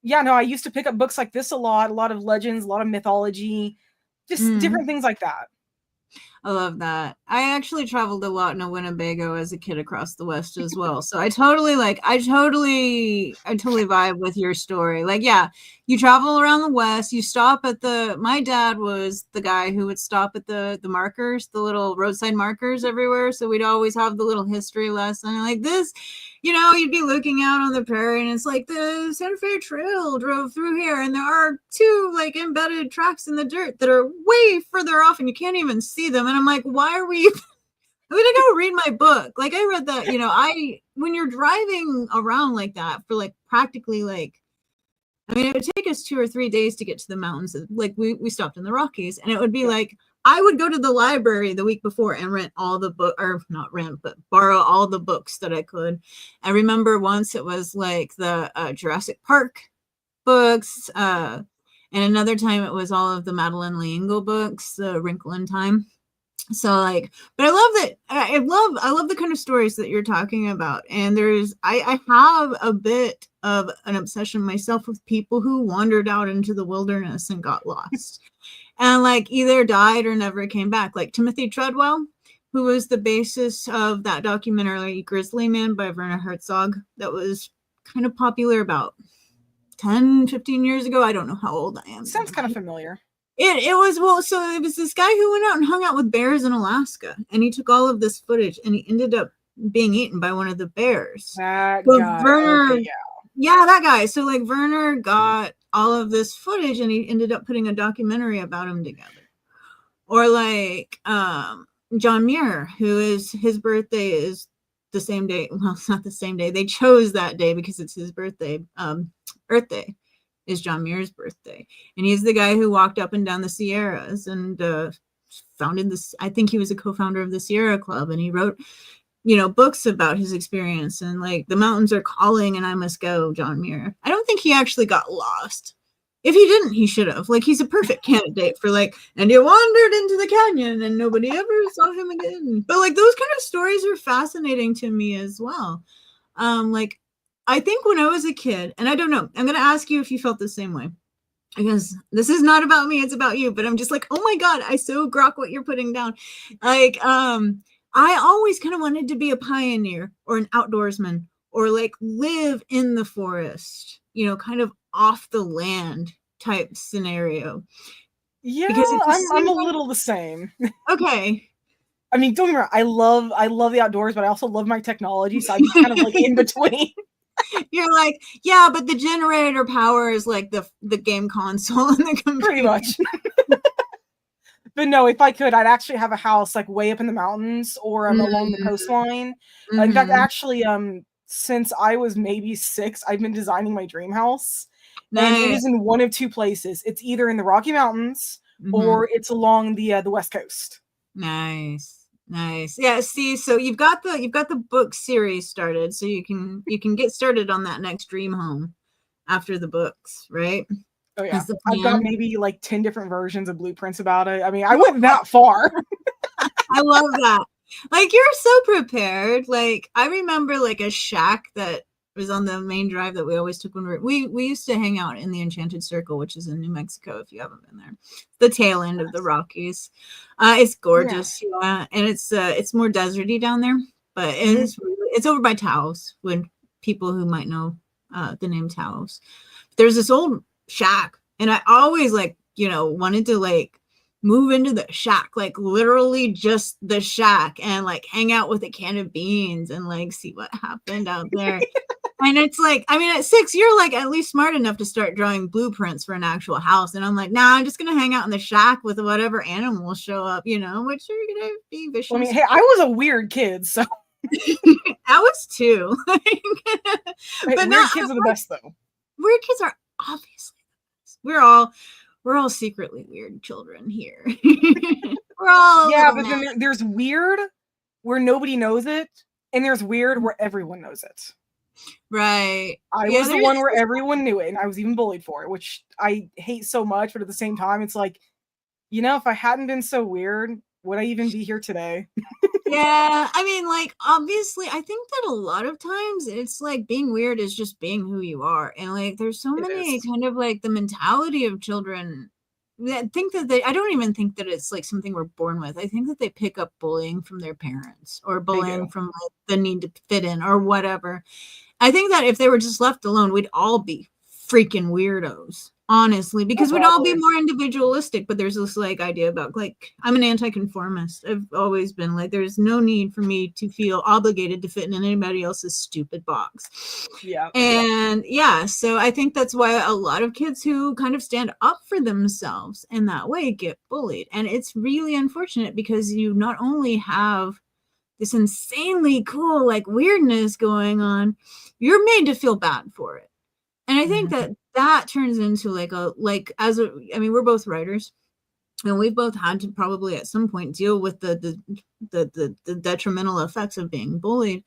Yeah, no, I used to pick up books like this a lot of legends, a lot of mythology, just different things like that. I love that. I actually traveled a lot in Winnebago as a kid across the West as well. So I totally vibe with your story. Like, yeah, you travel around the West, you stop at my dad was the guy who would stop at the markers, the little roadside markers everywhere. So we'd always have the little history lesson like this, you'd be looking out on the prairie and it's like the Santa Fe Trail drove through here and there are 2 like embedded tracks in the dirt that are way further off and you can't even see them. And I'm like, why are we I'm gonna go read my book. Like I read that, when you're driving around like that for like practically like, it would take us 2 or 3 days to get to the mountains. Like we stopped in the Rockies and it would be like, I would go to the library the week before and rent all the book or not rent, but borrow all the books that I could. I remember once it was like the Jurassic Park books. And another time it was all of the Madeleine L'Engle books, The Wrinkle in Time. So like, but I love that. I love the kind of stories that you're talking about. And I have a bit of an obsession myself with people who wandered out into the wilderness and got lost and like either died or never came back. Like Timothy Treadwell, who was the basis of that documentary Grizzly Man by Werner Herzog that was kind of popular about 10, 15 years ago. I don't know how old I am. Sounds kind of familiar. It was this guy who went out and hung out with bears in Alaska and he took all of this footage and he ended up being eaten by one of the bears. That guy. Werner, okay, yeah, that guy. So like Werner got all of this footage and he ended up putting a documentary about him together. Or like John Muir, who is his birthday is the same day. Well, it's not the same day. They chose that day because it's his birthday. Earth Day is John Muir's birthday. And he's the guy who walked up and down the Sierras and founded this. I think he was a co-founder of the Sierra Club and he wrote, books about his experience and like the mountains are calling and I must go, John Muir. I don't think he actually got lost. If he didn't, he should have. Like he's a perfect candidate for like, and he wandered into the canyon and nobody ever saw him again. But like those kind of stories are fascinating to me as well. Like I think when I was a kid, and I don't know, I'm going to ask you if you felt the same way. Because this is not about me, it's about you. But I'm just like, oh my God, I so grok what you're putting down. Like, I always kind of wanted to be a pioneer or an outdoorsman or like live in the forest, kind of off the land type scenario. Yeah, because I'm a little the same. Okay. I mean, don't get me wrong, I love the outdoors, but I also love my technology, so I'm just kind of like in between. You're like, yeah, but the generator power is like the game console and the computer. Pretty much. But no, if I could, I'd actually have a house like way up in the mountains or along the coastline. In fact, actually, since I was maybe 6, I've been designing my dream house. Nice. And it is in one of 2 places. It's either in the Rocky Mountains or it's along the West Coast. Nice. Yeah, see, so you've got the book series started, so you can get started on that next dream home after the books, right? Oh yeah. I've got maybe like 10 different versions of blueprints about it. I mean, I went that far. I love that. Like you're so prepared. Like I remember like a shack that was on the main drive that we always took when we used to hang out in the Enchanted Circle, which is in New Mexico if you haven't been there. The tail end of the Rockies. It's gorgeous, yeah. And it's more deserty down there, but it's over by Taos, when people who might know the name Taos. There's this old shack, and I always like, wanted to like move into the shack, like literally just the shack, and like hang out with a can of beans and like see what happened out there. And it's like, I mean, at 6, you're like at least smart enough to start drawing blueprints for an actual house. And I'm like, nah, I'm just going to hang out in the shack with whatever animals show up, which are going to be vicious. I mean, hey, I was a weird kid, so. I was too. Hey, but weird kids are the best, though. Weird kids are obviously the best. We're all secretly weird children here. We're all. Yeah, but then there's weird where nobody knows it, and there's weird where everyone knows it. Right. I was the one where everyone knew it, and I was even bullied for it, which I hate so much. But at the same time, it's like, if I hadn't been so weird, would I even be here today? Yeah, I mean, like, obviously, I think that a lot of times it's like being weird is just being who you are. And like, there's so many kind of like the mentality of children that think that I don't even think that it's like something we're born with. I think that they pick up bullying from their parents or bullying from like the need to fit in or whatever. I think that if they were just left alone, we'd all be freaking weirdos, honestly, because we'd all be Probably. more individualistic. But there's this like idea about like, I'm an anti-conformist. I've always been like, there's no need for me to feel obligated to fit in anybody else's stupid box. Yeah. And yeah, so I think that's why a lot of kids who kind of stand up for themselves in that way get bullied. And it's really unfortunate because you not only have this insanely cool like weirdness going on, you're made to feel bad for it. And I think that turns into like I mean, we're both writers, and we've both had to probably at some point deal with the detrimental effects of being bullied,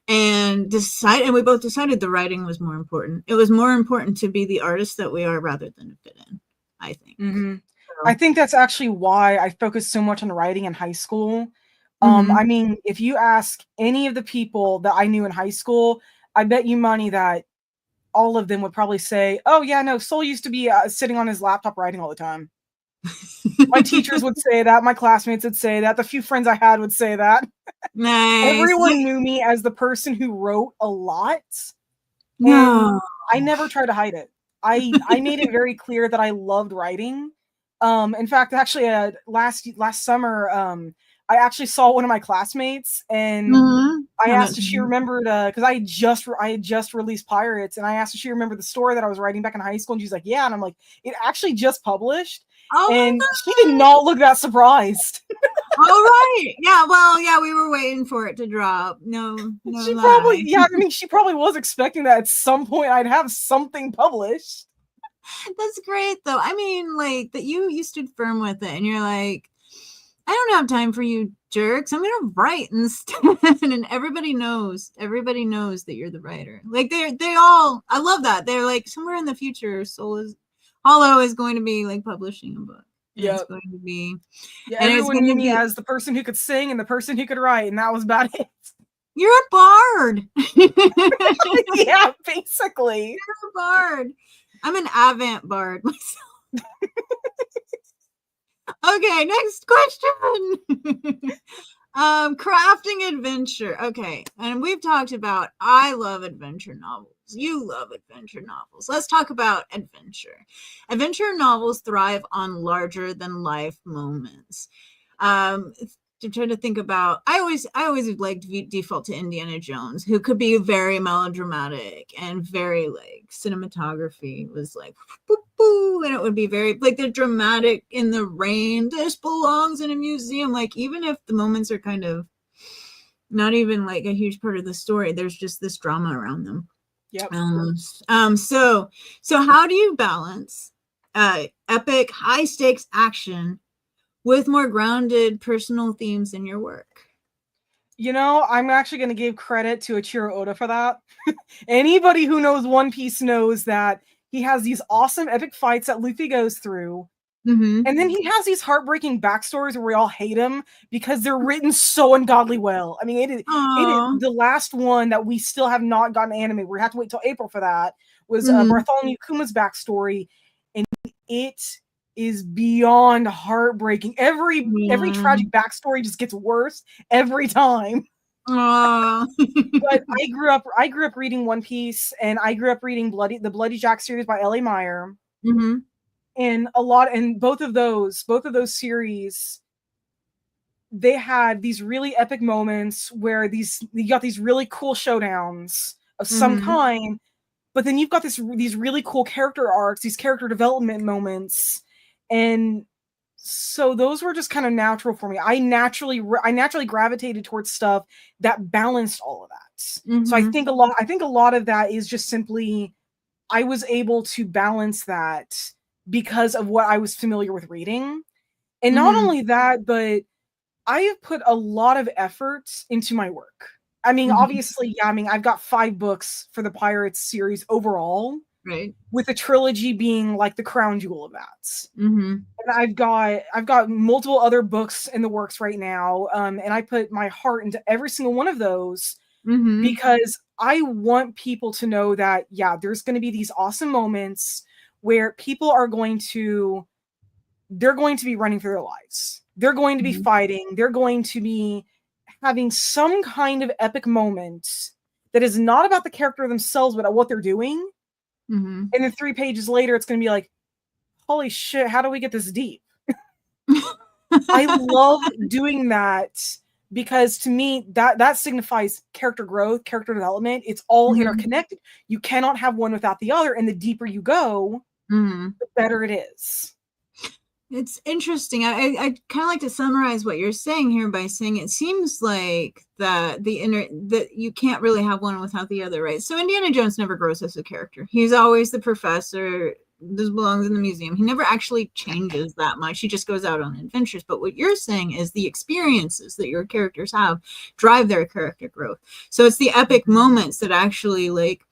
and we both decided the writing was more important. It was more important to be the artist that we are rather than to fit in, I think. Mm-hmm. So, I think that's actually why I focused so much on writing in high school. mhm. I mean, if you ask any of the people that I knew in high school, I bet you money that all of them would probably say, "Oh yeah, no, Soul used to be sitting on his laptop writing all the time." My teachers would say that, my classmates would say that, the few friends I had would say that. Nice. Everyone knew me as the person who wrote a lot, and No. I never tried to hide it. I made it very clear that I loved writing. In fact, actually, last summer, I actually saw one of my classmates, and I asked if she remembered because I had just released Pirates, and I asked if she remembered the story that I was writing back in high school, and she's like, "Yeah," and I'm like, "It actually just published," Oh my and God. she did not look that surprised. All right. Yeah. Well, yeah, we were waiting for it to drop. No She lie. probably, yeah, I mean, she probably was expecting that at some point I'd have something published. That's great though. I mean, like that you stood firm with it, and you're like, I don't have time for you jerks. I'm gonna write instead. And everybody knows that you're the writer. Like they all, I love that. They're like, somewhere in the future, Hollow is going to be like publishing a book. And it's Yep. going to be, Yeah, and it's everyone going knew to me be, as the person who could sing and the person who could write, and that was about it. you're a bard. Yeah, basically. You're a bard. I'm an avant bard myself. Okay, next question. Crafting adventure. Okay, and we've talked about, I love adventure novels. You love adventure novels. Let's talk about adventure. Adventure novels thrive on larger than life moments. To try to think about, I always like default to Indiana Jones, who could be very melodramatic and very like cinematography was like boop, boop, and it would be very like the dramatic in the rain. This belongs in a museum. Like even if the moments are kind of not even like a huge part of the story, there's just this drama around them. Yep. So how do you balance epic high stakes action with more grounded personal themes in your work? You know, I'm actually going to give credit to Ichiro Oda for that. Anybody who knows One Piece knows that he has these awesome epic fights that Luffy goes through. And then he has these heartbreaking backstories where we all hate him because they're written so ungodly well. I mean, it is the last one that we still have not gotten anime. We have to wait till April for that. Was Bartholomew Kuma's backstory, and it is beyond heartbreaking. Every tragic backstory just gets worse every time. But I grew up reading One Piece, and I grew up reading the Bloody Jack series by L.A. Meyer. And both of those series, they had these really epic moments where you got these really cool showdowns of some kind, but then you've got these really cool character arcs, these character development moments, and so those were just kind of natural for me. I naturally gravitated towards stuff that balanced all of that. So I think a lot of that is just simply I was able to balance that because of what I was familiar with reading. And not only that, but I have put a lot of effort into my work. I mean, obviously, yeah, I mean, I've got 5 books for the Pirates series overall, right? With the trilogy being like the crown jewel of that. And I've got multiple other books in the works right now, and I put my heart into every single one of those because I want people to know that, yeah, there's going to be these awesome moments where people are going to be running for their lives. They're going to be fighting. They're going to be having some kind of epic moment that is not about the character themselves, but about what they're doing. And then 3 pages later, it's going to be like, holy shit, how do we get this deep? I love doing that because to me that signifies character growth, character development. It's all interconnected. You cannot have one without the other, and the deeper you go, the better it is. It's interesting. I kind of like to summarize what you're saying here by saying it seems like that you can't really have one without the other, right? So Indiana Jones never grows as a character. He's always the professor. This belongs in the museum. He never actually changes that much. He just goes out on adventures. But what you're saying is the experiences that your characters have drive their character growth. So it's the epic moments that actually like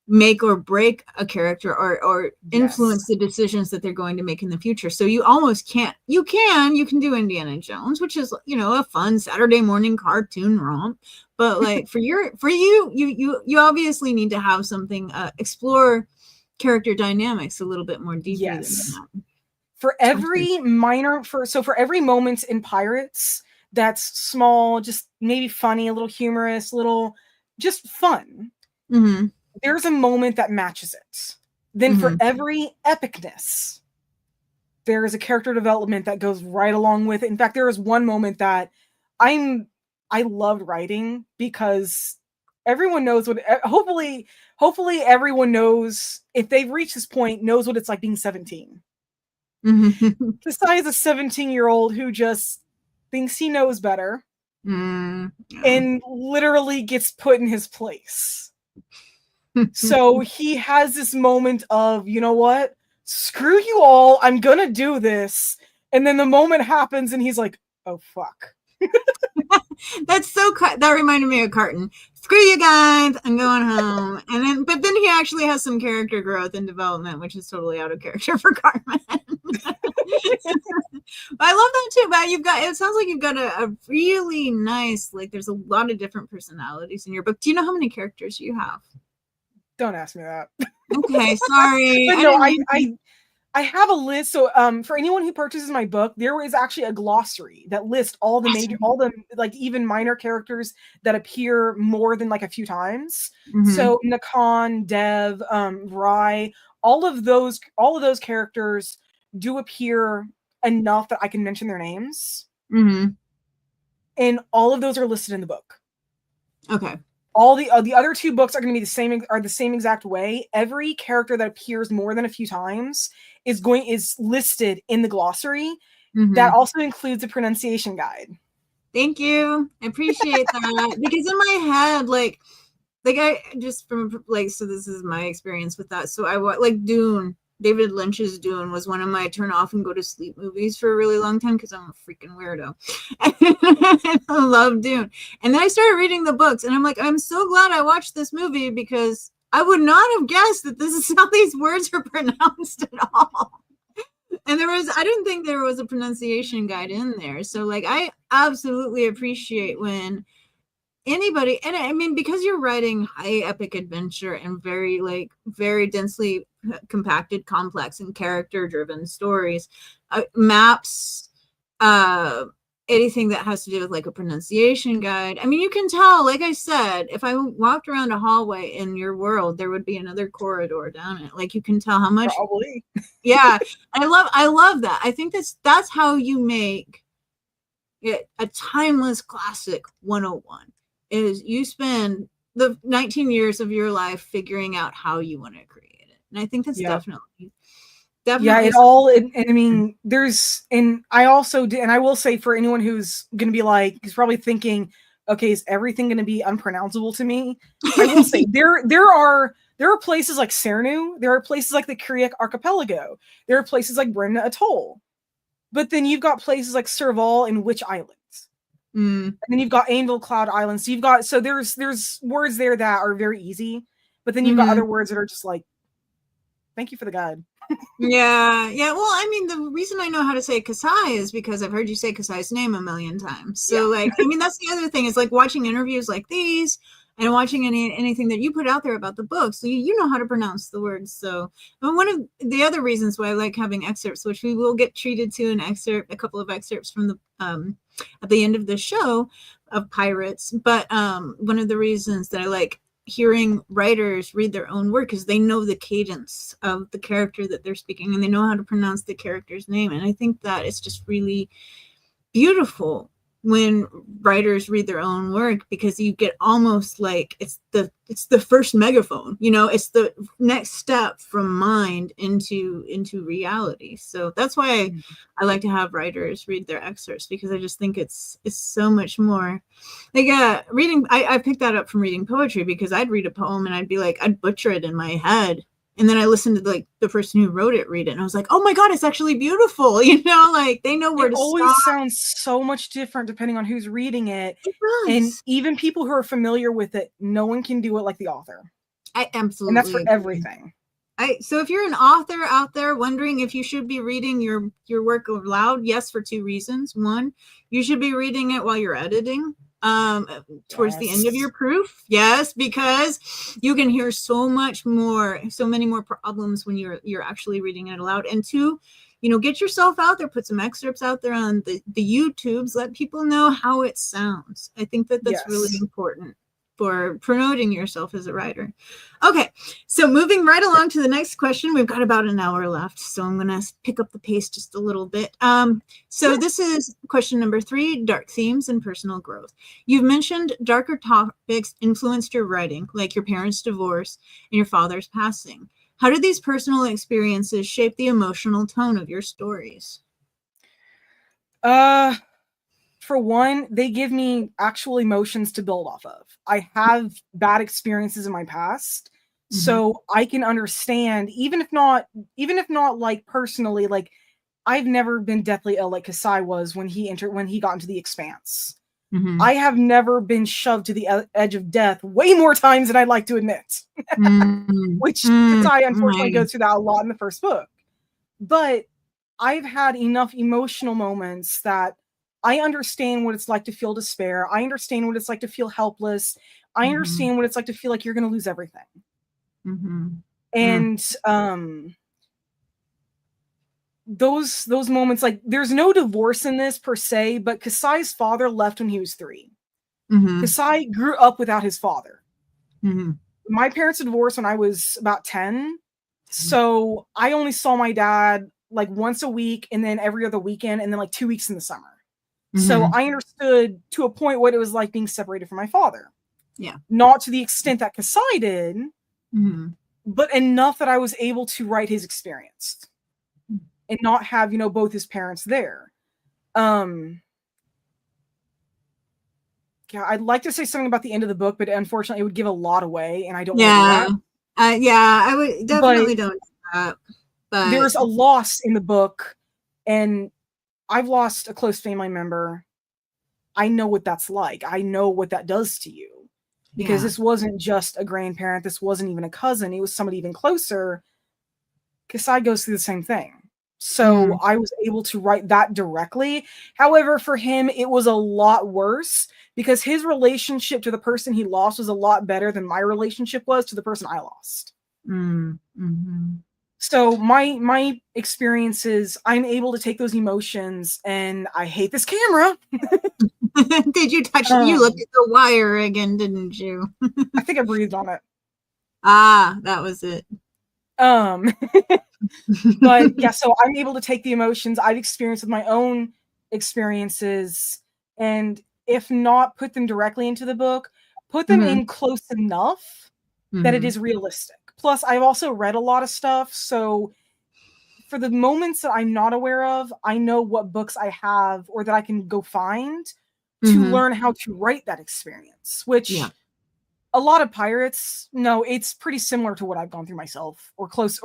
make or break a character or influence the decisions that they're going to make in the future. So you almost can't, you can do Indiana Jones, which is, you know, a fun Saturday morning cartoon romp. But like for you obviously need to have something, explore character dynamics a little bit more deeply than that. For every for every moment in Pirates that's small, just maybe funny, a little humorous, little just fun, there's a moment that matches it. Then for every epicness, there is a character development that goes right along with it. In fact, there is one moment that I loved writing because everyone knows what, hopefully everyone knows, if they've reached this point, knows what it's like being 17. Kasai is a 17-year-old who just thinks he knows better and literally gets put in his place. So he has this moment of, you know what? Screw you all. I'm going to do this. And then the moment happens and he's like, oh, fuck. That's so, that reminded me of Carton. Screw you guys, I'm going home. But then he actually has some character growth and development, which is totally out of character for Cartman. I love that too. But it sounds like you've got a really nice, like there's a lot of different personalities in your book. Do you know how many characters you have? Don't ask me that. Okay, sorry. But no, I have a list. So for anyone who purchases my book, there is actually a glossary that lists all the like even minor characters that appear more than like a few times. So Nakan, Dev, Rai, all of those characters do appear enough that I can mention their names. And all of those are listed in the book. Okay. All the other two books are going to be the same exact way. Every character that appears more than a few times is listed in the glossary. That also includes a pronunciation guide. Thank you. I appreciate that. Because in my head, like I just from like, so this is my experience with that. So I like Dune. David Lynch's Dune was one of my turn off and go to sleep movies for a really long time because I'm a freaking weirdo. I love Dune. And then I started reading the books and I'm like, I'm so glad I watched this movie because I would not have guessed that this is how these words are pronounced at all. And I didn't think there was a pronunciation guide in there. So like, I absolutely appreciate when anybody, and I mean, because you're writing high epic adventure and very densely compacted, complex, and character driven stories, maps, anything that has to do with like a pronunciation guide. I mean, you can tell, like I said, if I walked around a hallway in your world, there would be another corridor down it. Like you can tell how much. Probably. Yeah. I love that. I think that's how you make it a timeless classic 101. Is you spend the 19 years of your life figuring out how you want to create it. And I think that's definitely. Yeah, and I mean, I also did, and I will say for anyone who's going to be like, he's probably thinking, okay, is everything going to be unpronounceable to me? I will say there are places like Cernu, there are places like the Kuriak Archipelago, there are places like Bremna Atoll, but then you've got places like Serval and Witch Islands. And then you've got Anvil Cloud Island. So there's words there that are very easy, but then you've got other words that are just like, thank you for the guide. Yeah. Well, I mean, the reason I know how to say Kasai is because I've heard you say Kasai's name a million times. So like, I mean, that's the other thing is like watching interviews like these and watching anything that you put out there about the book. So you know how to pronounce the words. So one of the other reasons why I like having excerpts, which we will get treated to a couple of excerpts from the at the end of the show of Pirates. But one of the reasons that I like hearing writers read their own work because they know the cadence of the character that they're speaking and they know how to pronounce the character's name. And I think that it's just really beautiful when writers read their own work, because you get almost like it's the first megaphone, it's the next step from mind into reality. So that's why I like to have writers read their excerpts, because I just think it's so much more like reading. I picked that up from reading poetry, because I'd read a poem and I'd butcher it in my head. And then I listened to like the person who wrote it read it, and I was like, "Oh my God, it's actually beautiful!" Like they know where to stop. It always sounds so much different depending on who's reading it. It does. And even people who are familiar with it, no one can do it like the author. I absolutely. And that's for agree. everything. So if you're an author out there wondering if you should be reading your work aloud, yes, for two reasons. One, you should be reading it while you're editing. Towards the end of your proof, yes, because you can hear so many more problems when you're actually reading it aloud. And two, get yourself out there, put some excerpts out there on the YouTubes, let people know how it sounds. I think that's really important for promoting yourself as a writer. Okay, so moving right along to the next question. We've got about an hour left, so I'm going to pick up the pace just a little bit. So this is question number 3, dark themes and personal growth. You've mentioned darker topics influenced your writing, like your parents' divorce and your father's passing. How do these personal experiences shape the emotional tone of your stories? For one, they give me actual emotions to build off of. I have bad experiences in my past, so I can understand, even if not like personally, like I've never been deathly ill like Kasai was when he got into the expanse. I have never been shoved to the edge of death way more times than I'd like to admit. Which Kasai unfortunately goes through that a lot in the first book. But I've had enough emotional moments that I understand what it's like to feel despair. I understand what it's like to feel helpless. I understand what it's like to feel like you're going to lose everything. And those moments, like there's no divorce in this per se, but Kasai's father left when he was 3. Kasai grew up without his father. My parents divorced when I was about 10. So I only saw my dad like once a week, and then every other weekend, and then like 2 weeks in the summer. So I understood to a point what it was like being separated from my father. Yeah. Not to the extent that Kasai did, but enough that I was able to write his experience and not have, both his parents there. Yeah, I'd like to say something about the end of the book, but unfortunately it would give a lot away, and I don't want to do that. I would definitely don't do that. But there's a loss in the book, and I've lost a close family member. I know what that's like. I know what that does to you, because this wasn't just a grandparent. This wasn't even a cousin. It was somebody even closer. Kasai goes through the same thing. So I was able to write that directly. However, for him, it was a lot worse, because his relationship to the person he lost was a lot better than my relationship was to the person I lost. So my experiences, I'm able to take those emotions, and I hate this camera. Did you touch it? You looked at the wire again, didn't you? I think I breathed on it. That was it. But yeah, so I'm able to take the emotions I've experienced with my own experiences, and if not put them directly into the book, put them in close enough that it is realistic. Plus, I've also read a lot of stuff, so for the moments that I'm not aware of, I know what books I have or that I can go find to learn how to write that experience, which a lot of pirates, no, it's pretty similar to what I've gone through myself, or close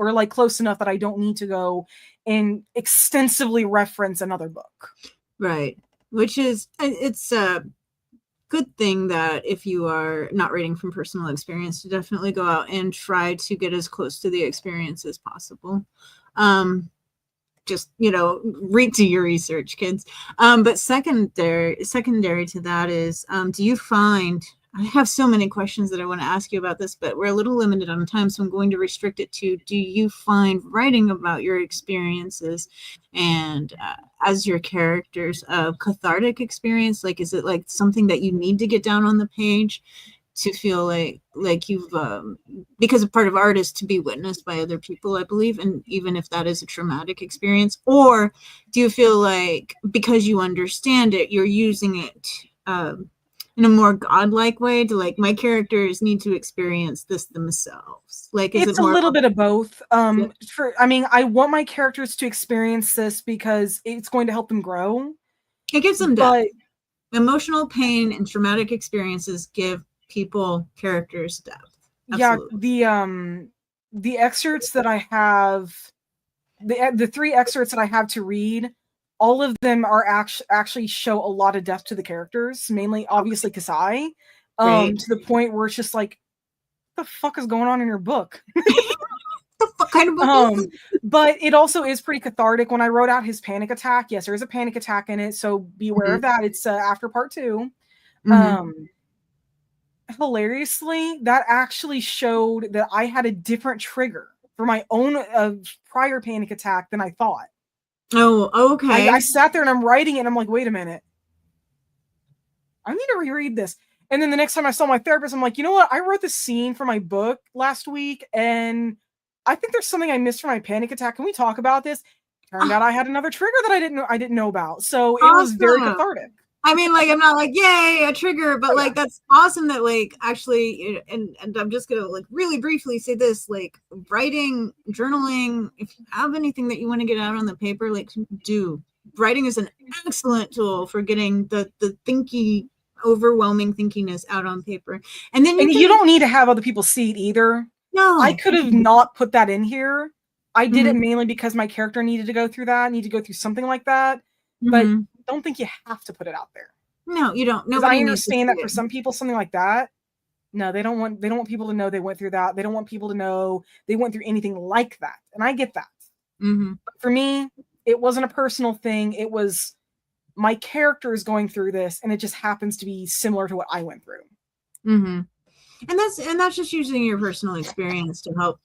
enough that I don't need to go and extensively reference another book. Right. Which is, it's a good thing that if you are not writing from personal experience, to definitely go out and try to get as close to the experience as possible. Just, read to your research, kids. But secondary to that is, do you find, I have so many questions that I want to ask you about this, but we're a little limited on time, so I'm going to restrict it to, do you find writing about your experiences and as your characters a cathartic experience? Like, is it like something that you need to get down on the page to feel like you've because a part of art is to be witnessed by other people, I believe, and even if that is a traumatic experience? Or do you feel like because you understand it, you're using it in a more godlike way to like, my characters need to experience this themselves? Like, is It's it a more little bit of both. Yeah. I want my characters to experience this because it's going to help them grow. It gives them depth. But Emotional pain and traumatic experiences give people characters depth. Absolutely. yeah, the excerpts that I have, the 3 excerpts that I have to read, all of them are actually show a lot of depth to the characters, mainly obviously Kasai, Great. to the point where it's just like, what the fuck is going on in your book? What kind of book is it? But it also is pretty cathartic. When I wrote out his panic attack, yes, there is a panic attack in it, so be aware of that. It's after part 2. Hilariously, that actually showed that I had a different trigger for my own prior panic attack than I thought. Oh, okay. I sat there and I'm writing it and I'm like, wait a minute, I need to reread this. And then the next time I saw my therapist, I'm like, you know what? I wrote this scene for my book last week, and I think there's something I missed from my panic attack. Can we talk about this? Turned out I had another trigger that I didn't know about. So it was very cathartic. I mean, like, I'm not like, yay, a trigger, but like, that's awesome that like actually, and I'm just gonna like really briefly say this, like, writing, journaling, if you have anything that you want to get out on the paper, like, do. Writing is an excellent tool for getting the thinky, overwhelming thinkiness out on paper. And then you don't need to have other people see it either. No. I could have not put that in here. I did it mainly because my character needed to go through something like that. But don't think you have to put it out there. No, you don't. Because I understand that for some people, something like that, no, they don't want people to know they went through that. They don't want people to know they went through anything like that. And I get that. But for me, it wasn't a personal thing. It was my character is going through this, and it just happens to be similar to what I went through. And that's just using your personal experience to help,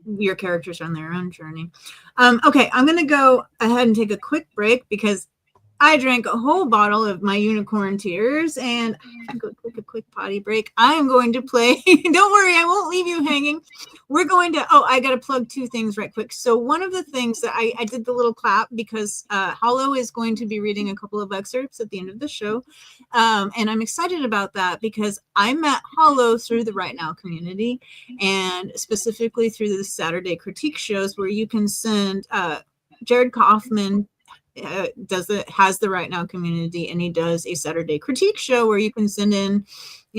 your characters on their own journey. Okay, I'm gonna go ahead and take a quick break because I drank a whole bottle of my unicorn tears, and I have to go take a quick potty break. I am going to play. Don't worry, I won't leave you hanging. We're going to, I got to plug 2 things right quick. So one of the things that I did the little clap because Hollow is going to be reading a couple of excerpts at the end of the show. And I'm excited about that because I met Hollow through the Right Now community, and specifically through the Saturday critique shows where you can send Jared Kaufman has the Right Now community, and he does a Saturday critique show where you can send in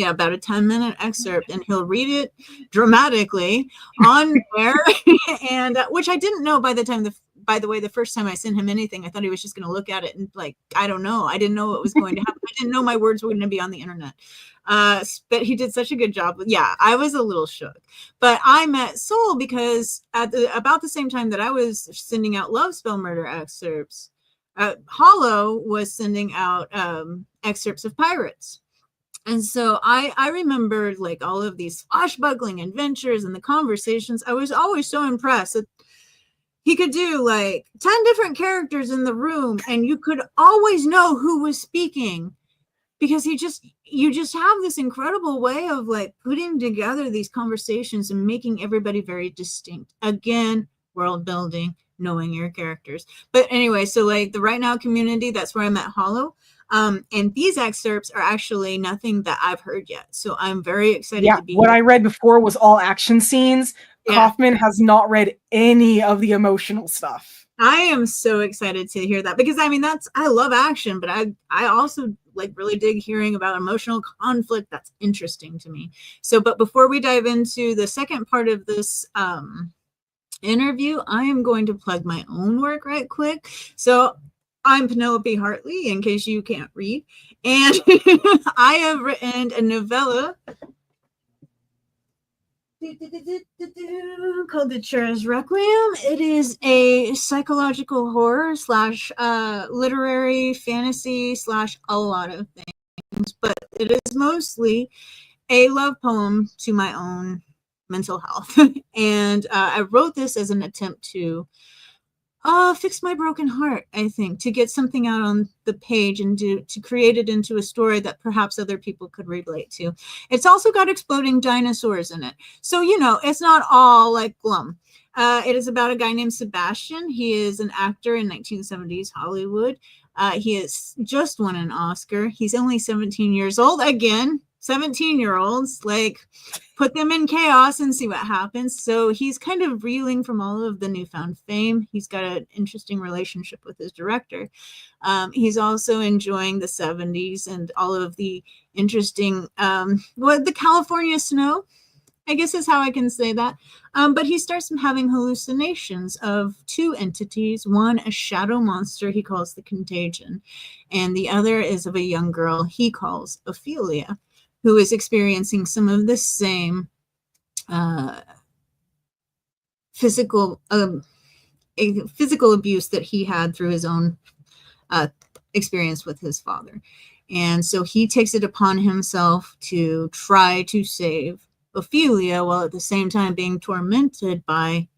about a 10-minute excerpt, and he'll read it dramatically on there. And which I didn't know by the way, the first time I sent him anything, I thought he was just going to look at it and like, I don't know. I didn't know what was going to happen. I didn't know my words were going to be on the internet. But he did such a good job. Yeah, I was a little shook. But I met Soul because at about the same time that I was sending out Love Spell Murder excerpts, Hollow was sending out excerpts of Pirates. And so I remembered like all of these swashbuckling adventures and the conversations. I was always so impressed that he could do like 10 different characters in the room and you could always know who was speaking, because you just have this incredible way of like putting together these conversations and making everybody very distinct. Again, world building, knowing your characters. But anyway, so like the Right Now community, that's where I met Hollow. And these excerpts are actually nothing that I've heard yet. So I'm very excited to be what here. I read before was all action scenes. Yeah. Kaufman has not read any of the emotional stuff. I am so excited to hear that because I mean, I love action, but I also like really dig hearing about emotional conflict. That's interesting to me. So, but before we dive into the second part of this, interview, I am going to plug my own work right quick. So I'm Penelope Hartley, in case you can't read, and I have written a novella called The Chair's Requiem. It is a psychological horror / literary fantasy / a lot of things, but it is mostly a love poem to my own mental health. And I wrote this as an attempt to Fix My Broken Heart, I think, to get something out on the page and to create it into a story that perhaps other people could relate to. It's also got exploding dinosaurs in it. So, it's not all like glum. It is about a guy named Sebastian. He is an actor in 1970s Hollywood. He has just won an Oscar. He's only 17 years old. Again, 17-year-olds, like, put them in chaos and see what happens. So he's kind of reeling from all of the newfound fame. He's got an interesting relationship with his director. He's also enjoying the 70s and all of the interesting, the California snow, I guess is how I can say that. But he starts having hallucinations of two entities. One, a shadow monster he calls the Contagion, and the other is of a young girl he calls Ophelia, who is experiencing some of the same physical abuse that he had through his own experience with his father. And so he takes it upon himself to try to save Ophelia while at the same time being tormented by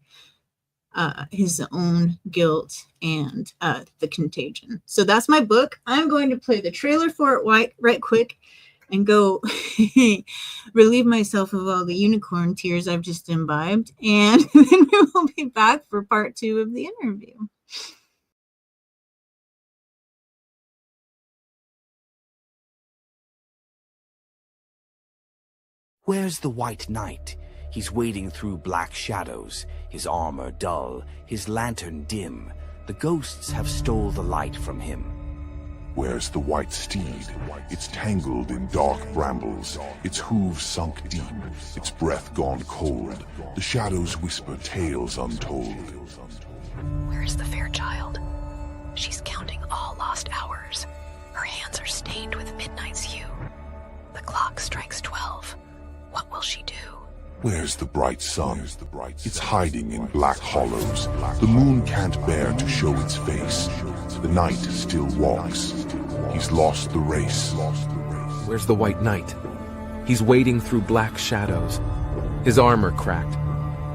his own guilt and the Contagion. So that's my book. I'm going to play the trailer for it right quick and go relieve myself of all the unicorn tears I've just imbibed. And then we will be back for part 2 of the interview. Where's the White Knight? He's wading through black shadows, his armor dull, his lantern dim. The ghosts have stole the light from him. Where's the white steed? It's tangled in dark brambles, its hooves sunk deep, its breath gone cold. The shadows whisper tales untold. Where is the fair child? She's counting all lost hours. Her hands are stained with midnight's hue. The clock strikes 12. What will she do? Where's the bright sun? It's hiding in black hollows. The moon can't bear to show its face. The night still walks. He's lost the race. Where's the White Knight? He's wading through black shadows. His armor cracked,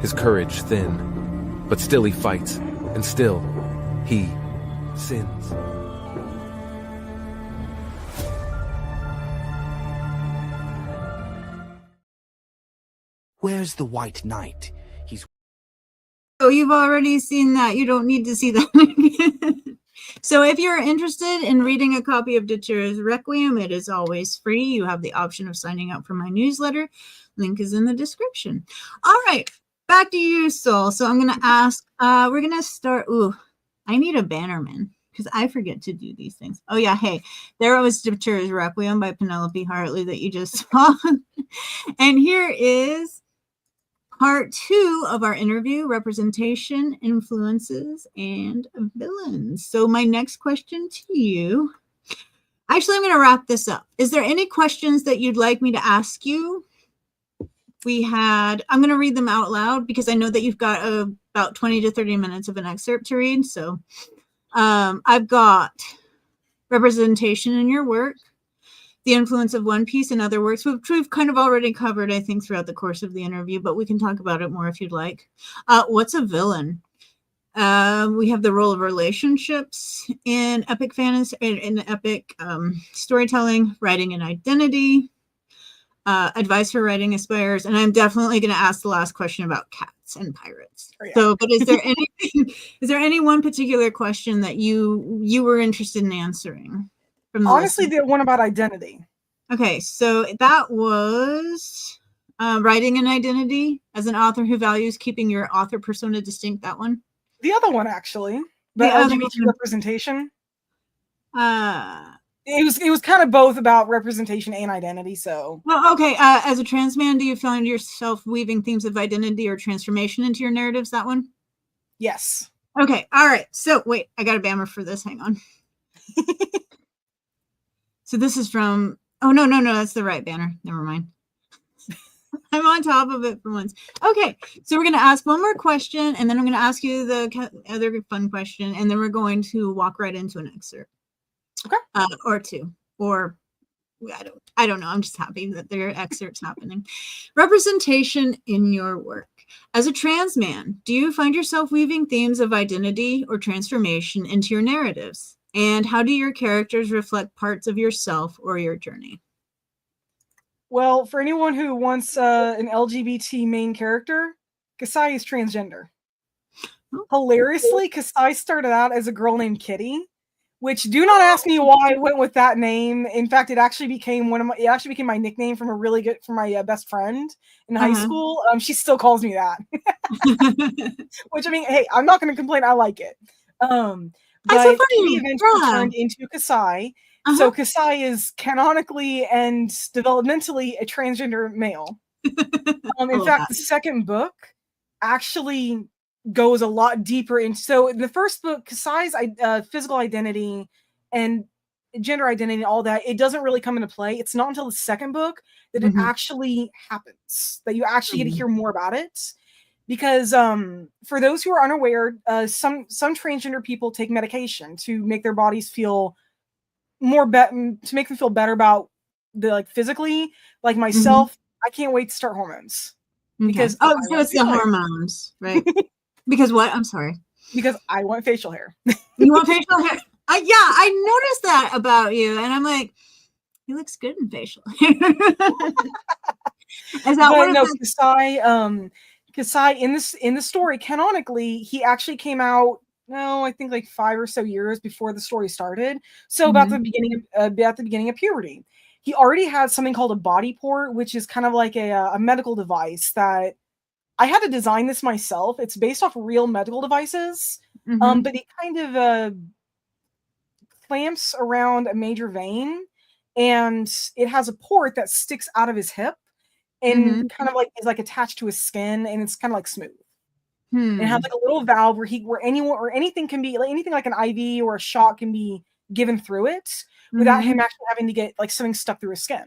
his courage thin. But still he fights, and still he sins. Where's the White Knight? So you've already seen that. You don't need to see that again. So if you're interested in reading a copy of Ditcher's Requiem, it is always free. You have the option of signing up for my newsletter. Link is in the description. All right, back to you, Soul. So I'm going to ask, we're going to start. Ooh, I need a bannerman because I forget to do these things. Oh, yeah. Hey, there was Ditcher's Requiem by Penelope Hartley that you just saw. And here is part 2 of our interview, representation, influences, and villains. So my next question to you, actually, I'm going to wrap this up. Is there any questions that you'd like me to ask you? I'm going to read them out loud because I know that you've got about 20 to 30 minutes of an excerpt to read. So I've got representation in your work, the influence of One Piece and other works, which we've kind of already covered, I think, throughout the course of the interview, but we can talk about it more if you'd like. What's a villain? We have the role of relationships in epic fantasy, in epic storytelling, writing and identity, advice for writing aspires, and I'm definitely going to ask the last question about cats and pirates. Oh, yeah. So, but is there any one particular question that you were interested in answering? Honestly, the one about identity. Okay, so that was writing an identity as an author who values keeping your author persona distinct. That one. The other one, actually, the LGBT representation. It was kind of both about representation and identity. So, well, okay. As a trans man, do you find yourself weaving themes of identity or transformation into your narratives? That one. Yes. Okay. All right. So wait, I got a banner for this. Hang on. So this is from, no, that's the right banner. Never mind. I'm on top of it for once. Okay, so we're going to ask one more question, and then I'm going to ask you the other fun question, and then we're going to walk right into an excerpt. Okay. Or two, or I don't know. I'm just happy that there are excerpts happening. Representation in your work. As a trans man, do you find yourself weaving themes of identity or transformation into your narratives? And how do your characters reflect parts of yourself or your journey? Well, for anyone who wants an LGBT main character, Kasai is transgender. Hilariously, Kasai started out as a girl named Kitty, which do not ask me why I went with that name. In fact, it actually became my nickname from my best friend in high school. She still calls me that. Which, I mean, hey, I'm not going to complain. I like it. But so Kitty eventually turned into Kasai. So Kasai is canonically and developmentally a transgender male. In fact, the second book actually goes a lot deeper into. So in the first book, Kasai's physical identity and gender identity, all that, it doesn't really come into play. It's not until the second book that it actually happens, that you actually get to hear more about it. Because for those who are unaware, some transgender people take medication to make their bodies feel to make them feel better about the physically. Like myself, I can't wait to start hormones. Because so it's the hormones, right? Because what? I'm sorry. Because I want facial hair. You want facial hair? Yeah, I noticed that about you, and I'm like, he looks good in facial hair. Is that one of Kasai in the story, canonically, he actually came out, I think like 5 or so years before the story started. So about the beginning of puberty. He already had something called a body port, which is kind of like a medical device that I had to design this myself. It's based off real medical devices, but it kind of clamps around a major vein, and it has a port that sticks out of his hip and kind of is attached to his skin, and it's kind of smooth. And it has a little valve where anything can be anything like an IV or a shot can be given through it without him actually having to get something stuck through his skin.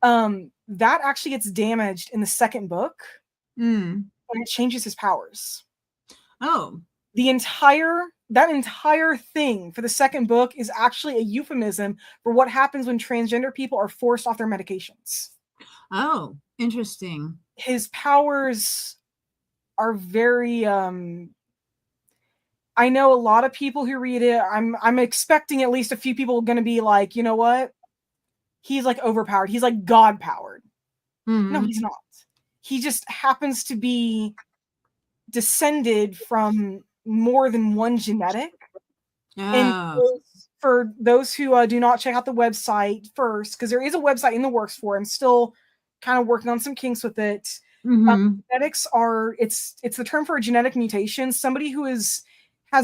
That actually gets damaged in the second book, and it changes his powers. Oh, that entire thing for the second book is actually a euphemism for what happens when transgender people are forced off their medications. Oh, interesting. His powers are very I know a lot of people who read it, I'm expecting at least a few people are going to be like, you know what? He's overpowered. He's God powered. No, he's not. He just happens to be descended from more than one genetic. And for those who do not check out the website first, because there is a website in the works for it, I'm still kind of working on some kinks with it. Genetics it's the term for a genetic mutation. Somebody who has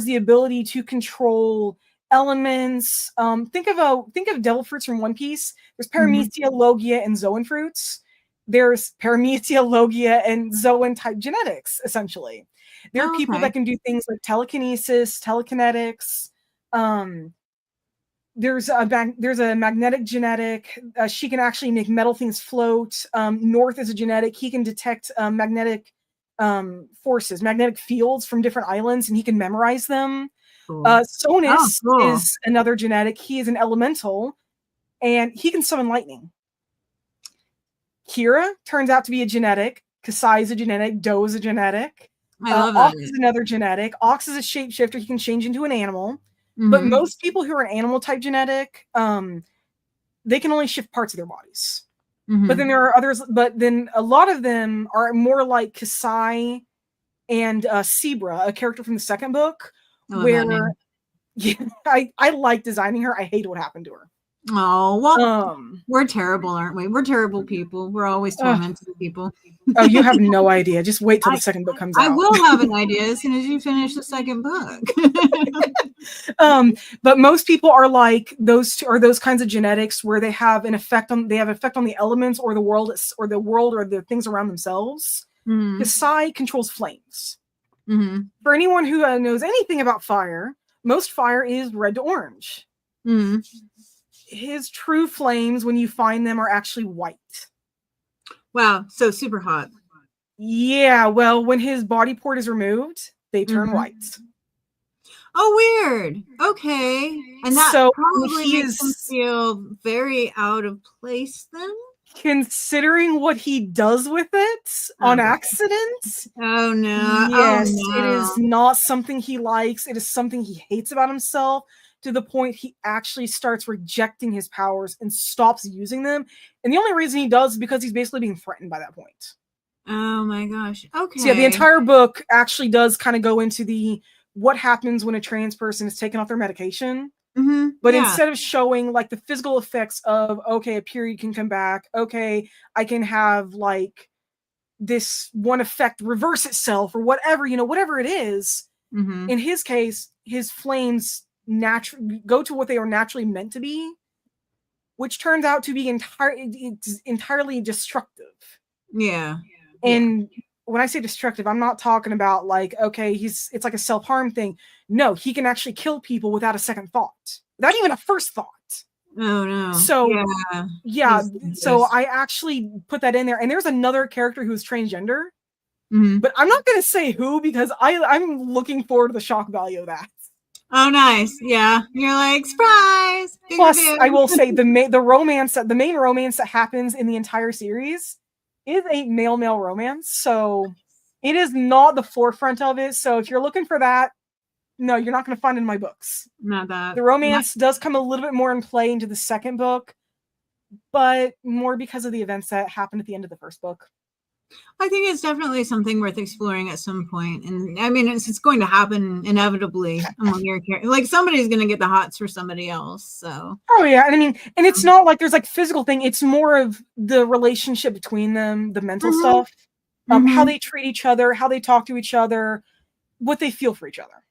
the ability to control elements. Think of devil fruits from One Piece. There's Paramecia, Logia, and Zoan fruits. There's Paramecia, Logia, and Zoan type genetics, essentially. There are people that can do things like telekinesis, telekinetics. There's a magnetic genetic. She can actually make metal things float. North is a genetic. He can detect magnetic forces, magnetic fields from different islands, and he can memorize them. Sonus is another genetic. He is an elemental, and he can summon lightning. Kira turns out to be a genetic. Kasai is a genetic. Do is a genetic. I love Ox is another genetic. Ox is a shapeshifter. He can change into an animal. But most people who are an animal type genetic, they can only shift parts of their bodies. But then there are others. But then a lot of them are more like Kasai and Sebra, a character from the second book, where I like designing her. I hate what happened to her. Oh, well, we're terrible, aren't we? We're terrible people. We're always tormenting people. Oh, you have no idea. Just wait till the second book comes out. I will have an idea as soon as you finish the second book. But most people are like those kinds of genetics where they have effect on the elements or the world or the things around themselves. Kasai controls flames. For anyone who knows anything about fire, most fire is red to orange. His true flames, when you find them, are actually white. Wow, so super hot. Yeah, well, when his body port is removed, they turn white. Oh, weird. Okay. And that probably makes him feel very out of place then? Considering what he does with it on accident, Oh no. yes, Oh, it no. is not something he likes. It is something he hates about himself, to the point he actually starts rejecting his powers and stops using them. And the only reason he does is because he's basically being threatened by that point. Oh my gosh. Okay. So yeah, the entire book actually does kind of go into the what happens when a trans person is taken off their medication. Mm-hmm. But yeah. instead of showing like the physical effects of, okay, a period can come back, okay, I can have like this one effect reverse itself or whatever, whatever it is, Mm-hmm. in his case, his flames naturally go to what they are naturally meant to be, which turns out to be entirely destructive. Yeah. And when I say destructive, I'm not talking about like, okay, it's like a self-harm thing. No, he can actually kill people without a second thought, without even a first thought. Oh no. So yeah. So I actually put that in there. And there's another character who's transgender, Mm-hmm. but I'm not going to say who, because I'm looking forward to the shock value of that. Oh, nice. Yeah. You're like, surprise. Plus, I will say the main romance that happens in the entire series is a male romance. So it is not the forefront of it. So if you're looking for that, no, you're not going to find it in my books. Not that. The romance does come a little bit more in play into the second book, but more because of the events that happened at the end of the first book. I think it's definitely something worth exploring at some point. And I mean, it's going to happen inevitably among your characters. Like somebody's going to get the hots for somebody else. So. Oh yeah. And I mean, and it's not like there's like physical thing. It's more of the relationship between them, the mental stuff, how they treat each other, how they talk to each other, what they feel for each other.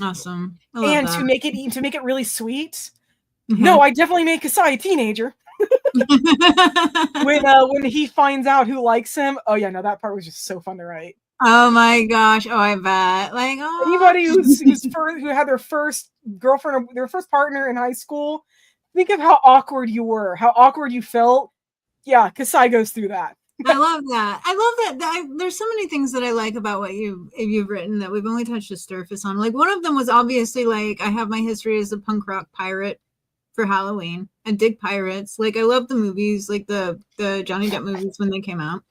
Awesome. And that. to make it really sweet. No, I definitely made Kasai a teenager. when he finds out who likes him, oh yeah, no, that part was just so fun to write. Oh my gosh! Oh, I bet. Like anybody who had their first girlfriend or their first partner in high school, think of how awkward you were, how awkward you felt. Yeah, Kasai goes through that. I love that. I love that. There's so many things that I like about what you've written that we've only touched the surface on. Like one of them was obviously like I have my history as a punk rock pirate for Halloween. I dig pirates. Like I love the movies, like the Johnny Depp movies when they came out.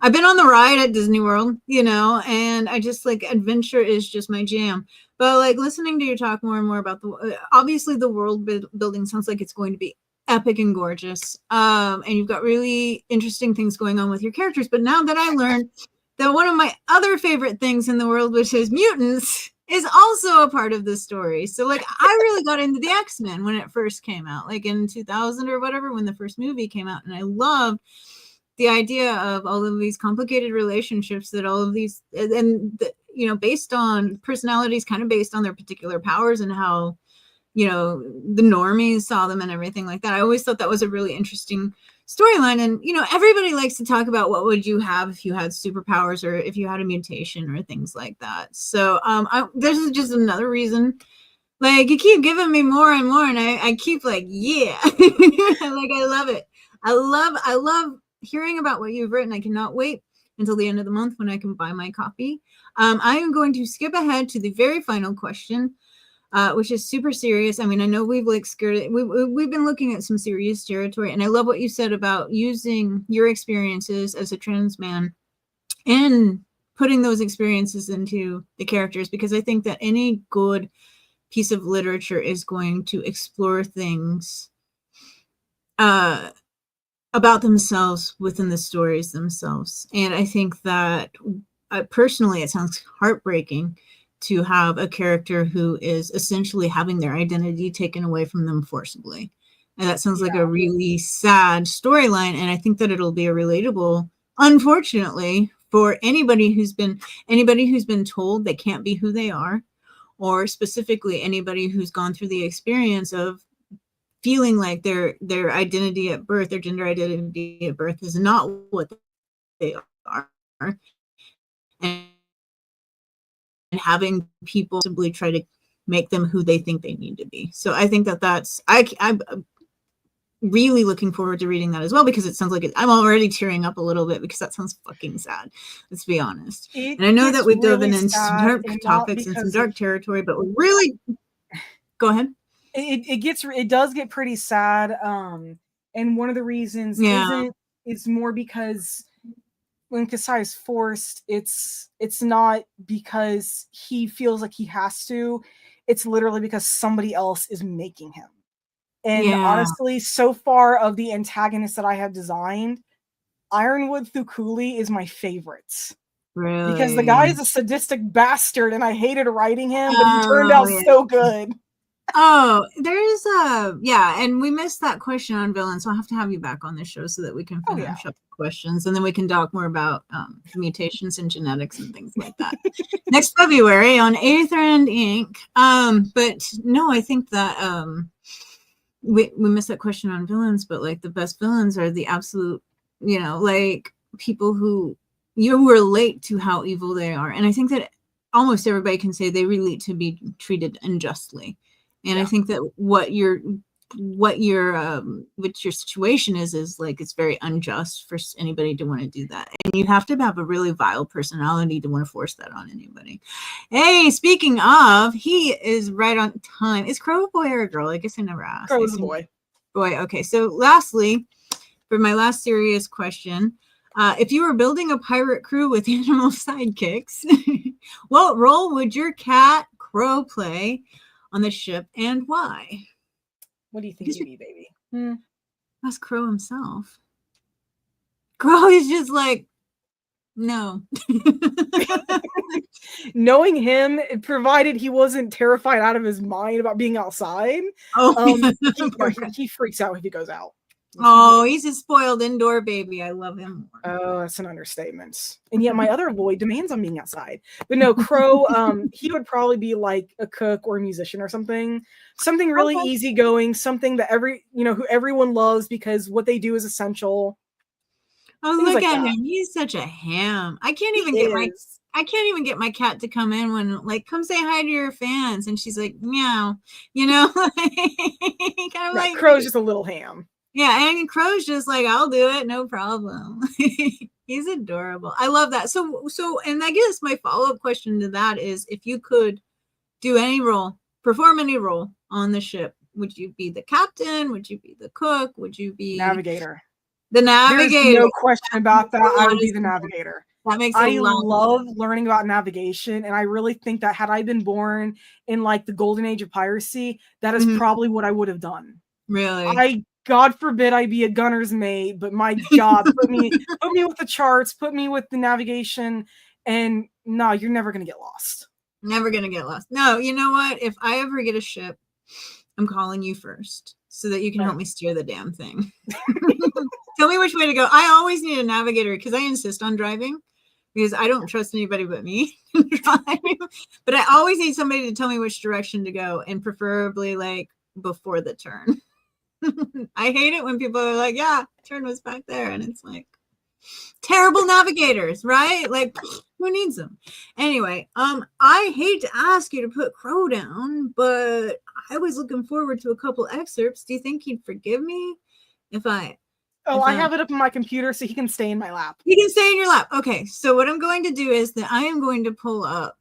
I've been on the ride at Disney World, and I just like adventure is just my jam. But like listening to you talk more and more about obviously the world building sounds like it's going to be epic and gorgeous. And you've got really interesting things going on with your characters. But now that I learned that one of my other favorite things in the world, which is mutants, is also a part of this story. So like I really got into the X-Men when it first came out, like in 2000 or whatever, when the first movie came out. And I loved the idea of all of these complicated relationships that all of these, based on personalities, kind of based on their particular powers and how, the normies saw them and everything like that. I always thought that was a really interesting storyline. And, everybody likes to talk about what would you have if you had superpowers or if you had a mutation or things like that. So this is just another reason. Like, you keep giving me more and more, and I keep like, yeah. Like, I love it. I love hearing about what you've written. I cannot wait until the end of the month when I can buy my copy. I am going to skip ahead to the very final question, which is super serious. I mean, I know we've like skirted, we've been looking at some serious territory, and I love what you said about using your experiences as a trans man and putting those experiences into the characters, because I think that any good piece of literature is going to explore things about themselves within the stories themselves. And I think that personally, it sounds heartbreaking to have a character who is essentially having their identity taken away from them forcibly. And that sounds like a really sad storyline. And I think that it'll be a relatable, unfortunately, for anybody who's been told they can't be who they are, or specifically anybody who's gone through the experience of feeling like their identity at birth, their gender identity at birth is not what they are. And having people simply try to make them who they think they need to be. So I think I'm really looking forward to reading that as well, because it sounds like I'm already tearing up a little bit, because that sounds fucking sad. Let's be honest. And I know that we've dove into some dark topics and some dark territory, but we're really go ahead. It does get pretty sad. And one of the reasons is more because when Kasai is forced, it's not because he feels like he has to. It's literally because somebody else is making him. And honestly, so far of the antagonists that I have designed, Ironwood Thukuli is my favorite. Really? Because the guy is a sadistic bastard and I hated writing him, but he turned out so good. Oh, there's and we missed that question on villains, so I'll have to have you back on this show so that we can finish up the questions, and then we can talk more about mutations and genetics and things like that next February on Aether and Ink. But no, I think that we missed that question on villains, but like the best villains are the absolute, like people who you relate to how evil they are, and I think that almost everybody can say they relate to be treated unjustly. And I think that what your situation is like it's very unjust for anybody to want to do that, and you have to have a really vile personality to want to force that on anybody. Hey, speaking of, he is right on time. Is Crow a boy or a girl? I guess I never asked. Crow is a boy. Boy. Okay. So lastly, for my last serious question. If you were building a pirate crew with animal sidekicks, what role would your cat Crow play on the ship and why? What do you think you'd be, baby? That's Crow himself. Crow is just like, no. Knowing him, provided he wasn't terrified out of his mind about being outside, he freaks out if he goes out. Oh, he's a spoiled indoor baby. I love him more. Oh, that's an understatement. And yet my other boy demands on being outside. But no, Crow, he would probably be like a cook or a musician or something. Something really easygoing, something that who everyone loves because what they do is essential. Oh, look at him. He's such a ham. I can't even get my cat to come in when come say hi to your fans. And she's like, meow, Crow's just a little ham. Yeah, and Crow's just like, I'll do it, no problem. He's adorable. I love that. So, and I guess my follow-up question to that is, if you could do any role, perform any role on the ship, would you be the captain? Would you be the cook? Would you be navigator? The navigator. There's no question about that. I would be the navigator. That makes I love learning about navigation, and I really think that had I been born in like the golden age of piracy, that is probably what I would have done. Really? God forbid I be a gunner's mate, but my God, put me with the charts, put me with the navigation, and no, you're never gonna get lost. Never gonna get lost. No, you know what? If I ever get a ship, I'm calling you first so that you can help me steer the damn thing. Tell me which way to go. I always need a navigator because I insist on driving because I don't trust anybody but me driving. But I always need somebody to tell me which direction to go, and preferably like before the turn. I hate it when people are like, yeah, turn was back there. And it's like terrible navigators, right? Like, who needs them? Anyway, I hate to ask you to put Crow down, but I was looking forward to a couple excerpts. Do you think he'd forgive me if I... I have it up on my computer so he can stay in my lap. He can stay in your lap. Okay, so what I'm going to do is that I am going to pull up.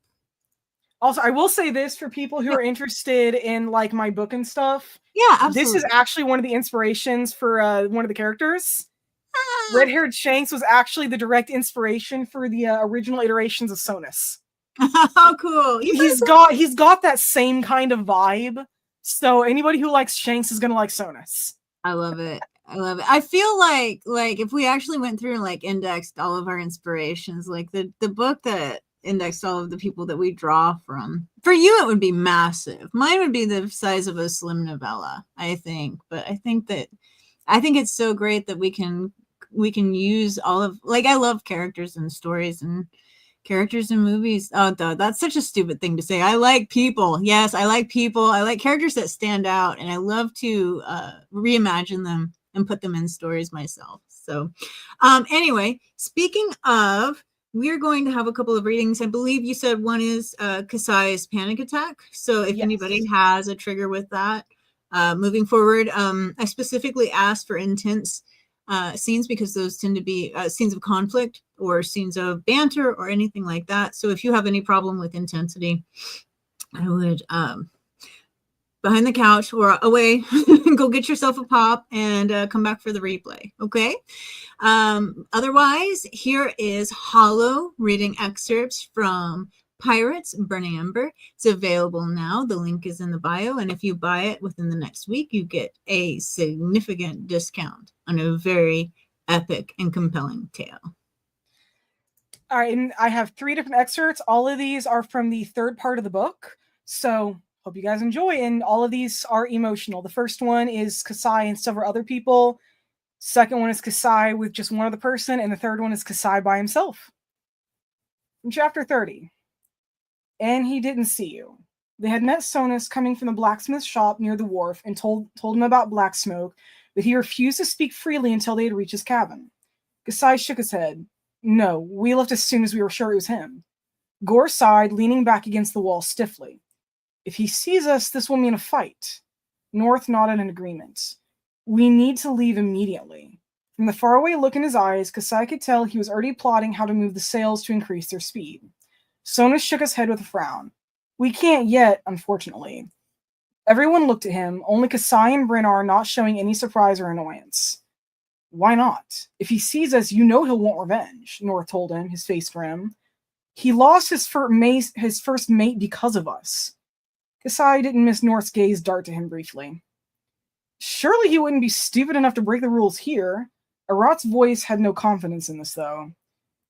Also, I will say this for people who are interested in like my book and stuff. Yeah, absolutely. This is actually one of the inspirations for one of the characters. Red-haired Shanks was actually the direct inspiration for the original iterations of Sonus. Oh, cool! He's got that same kind of vibe. So anybody who likes Shanks is gonna like Sonus. I love it. I feel like if we actually went through and like indexed all of our inspirations, like the book that indexed all of the people that we draw from, for you it would be massive. Mine would be the size of a slim novella, I think. But I think it's so great that we can use all of, like, I love characters and stories and characters in movies. Oh, that's such a stupid thing to say. I like people. Yes, I like people. I like characters that stand out, and I love to reimagine them and put them in stories myself. So anyway, speaking of, we're going to have a couple of readings. I believe you said one is Kasai's panic attack. So if anybody has a trigger with that, moving forward, I specifically asked for intense scenes because those tend to be scenes of conflict or scenes of banter or anything like that. So if you have any problem with intensity, I would behind the couch or away. Go get yourself a pop and come back for the replay. Okay. Otherwise, here is Hollow reading excerpts from Pirates Burning Ember. It's available now. The link is in the bio. And if you buy it within the next week, you get a significant discount on a very epic and compelling tale. All right, and I have 3 different excerpts. All of these are from the third part of the book. So hope you guys enjoy. And all of these are emotional. The first one is Kasai and several other people. Second one is Kasai with just one other person. And the third one is Kasai by himself. From chapter 30. And he didn't see you. They had met Sonus coming from the blacksmith's shop near the wharf and told him about black smoke, but he refused to speak freely until they had reached his cabin. Kasai shook his head. No, we left as soon as we were sure it was him. Gore sighed, leaning back against the wall stiffly. If he sees us, this will mean a fight. North nodded in agreement. We need to leave immediately. From the faraway look in his eyes, Kasai could tell he was already plotting how to move the sails to increase their speed. Sonus shook his head with a frown. We can't yet, unfortunately. Everyone looked at him, only Kasai and Brennar not showing any surprise or annoyance. Why not? If he sees us, you know he'll want revenge, North told him, his face grim. He lost his first mate because of us. Kasai didn't miss North's gaze dart to him briefly. Surely he wouldn't be stupid enough to break the rules here. Arat's voice had no confidence in this, though.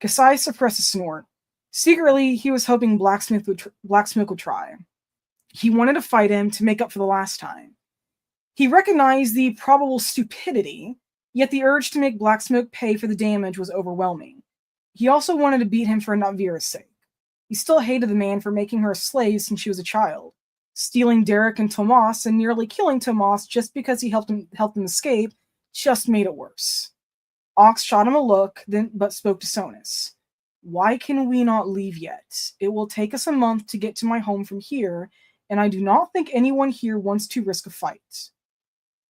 Kasai suppressed a snort. Secretly, he was hoping Blacksmith would try. He wanted to fight him to make up for the last time. He recognized the probable stupidity, yet the urge to make Blacksmoke pay for the damage was overwhelming. He also wanted to beat him for Natvira's sake. He still hated the man for making her a slave since she was a child, stealing Derek and Tomas and nearly killing Tomas just because he helped him escape just made it worse. Ox shot him a look, but spoke to Sonus. Why can we not leave yet? It will take us a month to get to my home from here, and I do not think anyone here wants to risk a fight.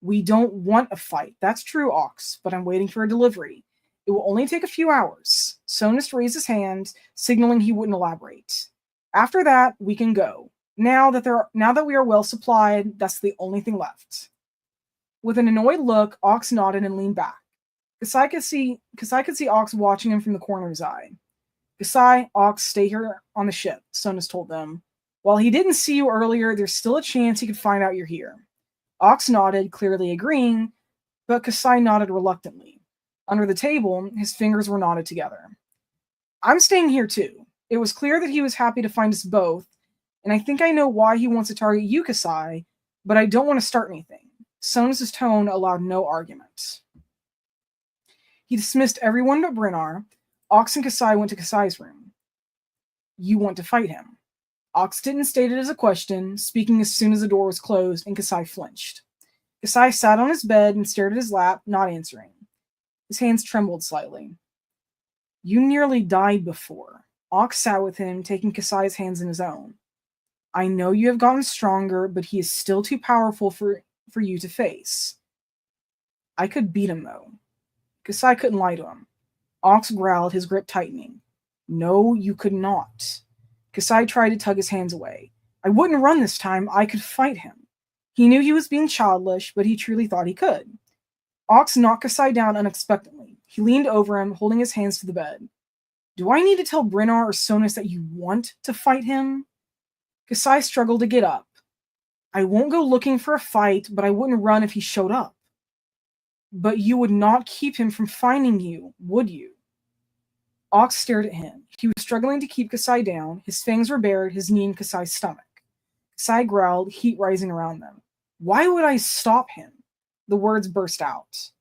We don't want a fight. That's true, Ox, but I'm waiting for a delivery. It will only take a few hours. Sonus raised his hand, signaling he wouldn't elaborate. After that, we can go. Now that we are well supplied, that's the only thing left. With an annoyed look, Ox nodded and leaned back. Kasai could see Ox watching him from the corner of his eye. Kasai, Ox, stay here on the ship, Sonus told them. While he didn't see you earlier, there's still a chance he could find out you're here. Ox nodded, clearly agreeing, but Kasai nodded reluctantly. Under the table, his fingers were knotted together. I'm staying here too. It was clear that he was happy to find us both, and I think I know why he wants to target you, Kasai, but I don't want to start anything. Sonus' tone allowed no argument. He dismissed everyone but Brennar. Ox and Kasai went to Kasai's room. You want to fight him. Ox didn't state it as a question, speaking as soon as the door was closed, and Kasai flinched. Kasai sat on his bed and stared at his lap, not answering. His hands trembled slightly. You nearly died before. Ox sat with him, taking Kasai's hands in his own. I know you have gotten stronger, but he is still too powerful for you to face. I could beat him, though. Kasai couldn't lie to him. Ox growled, his grip tightening. No, you could not. Kasai tried to tug his hands away. I wouldn't run this time. I could fight him. He knew he was being childish, but he truly thought he could. Ox knocked Kasai down unexpectedly. He leaned over him, holding his hands to the bed. Do I need to tell Brennar or Sonus that you want to fight him? Kasai struggled to get up. I won't go looking for a fight, but I wouldn't run if he showed up. But you would not keep him from finding you, would you? Ox stared at him. He was struggling to keep Kasai down. His fangs were bared, his knee in Kasai's stomach. Kasai growled, heat rising around them. Why would I stop him? The words burst out.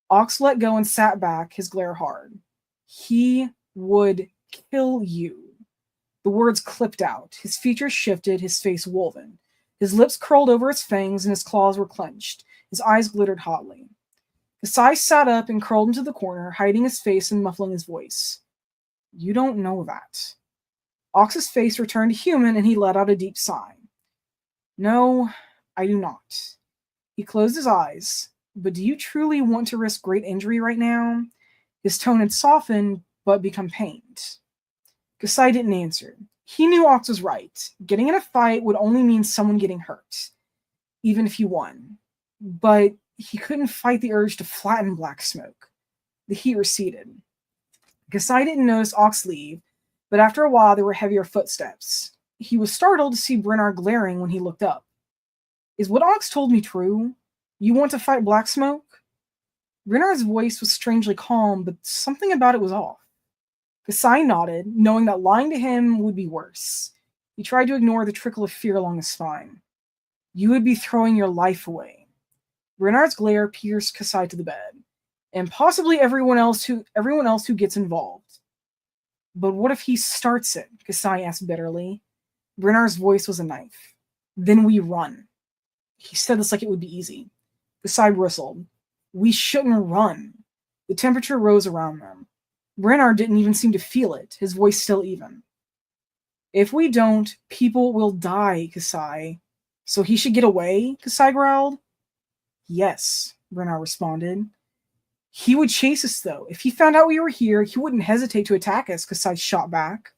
Ox let go and sat back, his glare hard. He would kill you. The words clipped out. His features shifted, his face woven. His lips curled over his fangs and his claws were clenched. His eyes glittered hotly. Kasai sat up and curled into the corner, hiding his face and muffling his voice. You don't know that. Ox's face returned to human and he let out a deep sigh. No, I do not. He closed his eyes. But do you truly want to risk great injury right now? His tone had softened, but become pained. Kasai didn't answer. He knew Ox was right. Getting in a fight would only mean someone getting hurt. even if he won. But he couldn't fight the urge to flatten black smoke. The heat receded. Kasai didn't notice Ox leave, but after a while there were heavier footsteps. He was startled to see Brennar glaring when he looked up. Is what Ox told me true? You want to fight black smoke? Brennar's voice was strangely calm, but something about it was off. Kasai nodded, knowing that lying to him would be worse. He tried to ignore the trickle of fear along his spine. You would be throwing your life away. Brennar's glare pierced Kasai to the bed, and possibly everyone else who gets involved. But what if he starts it? Kasai asked bitterly. Brennar's voice was a knife. Then we run. He said this like it would be easy. Kasai bristled. We shouldn't run. The temperature rose around them. Brennar didn't even seem to feel it, his voice still even. If we don't, people will die, Kasai. So he should get away, Kasai growled. Yes, Brennar responded. He would chase us, though. If he found out we were here, he wouldn't hesitate to attack us, Kasai shot back.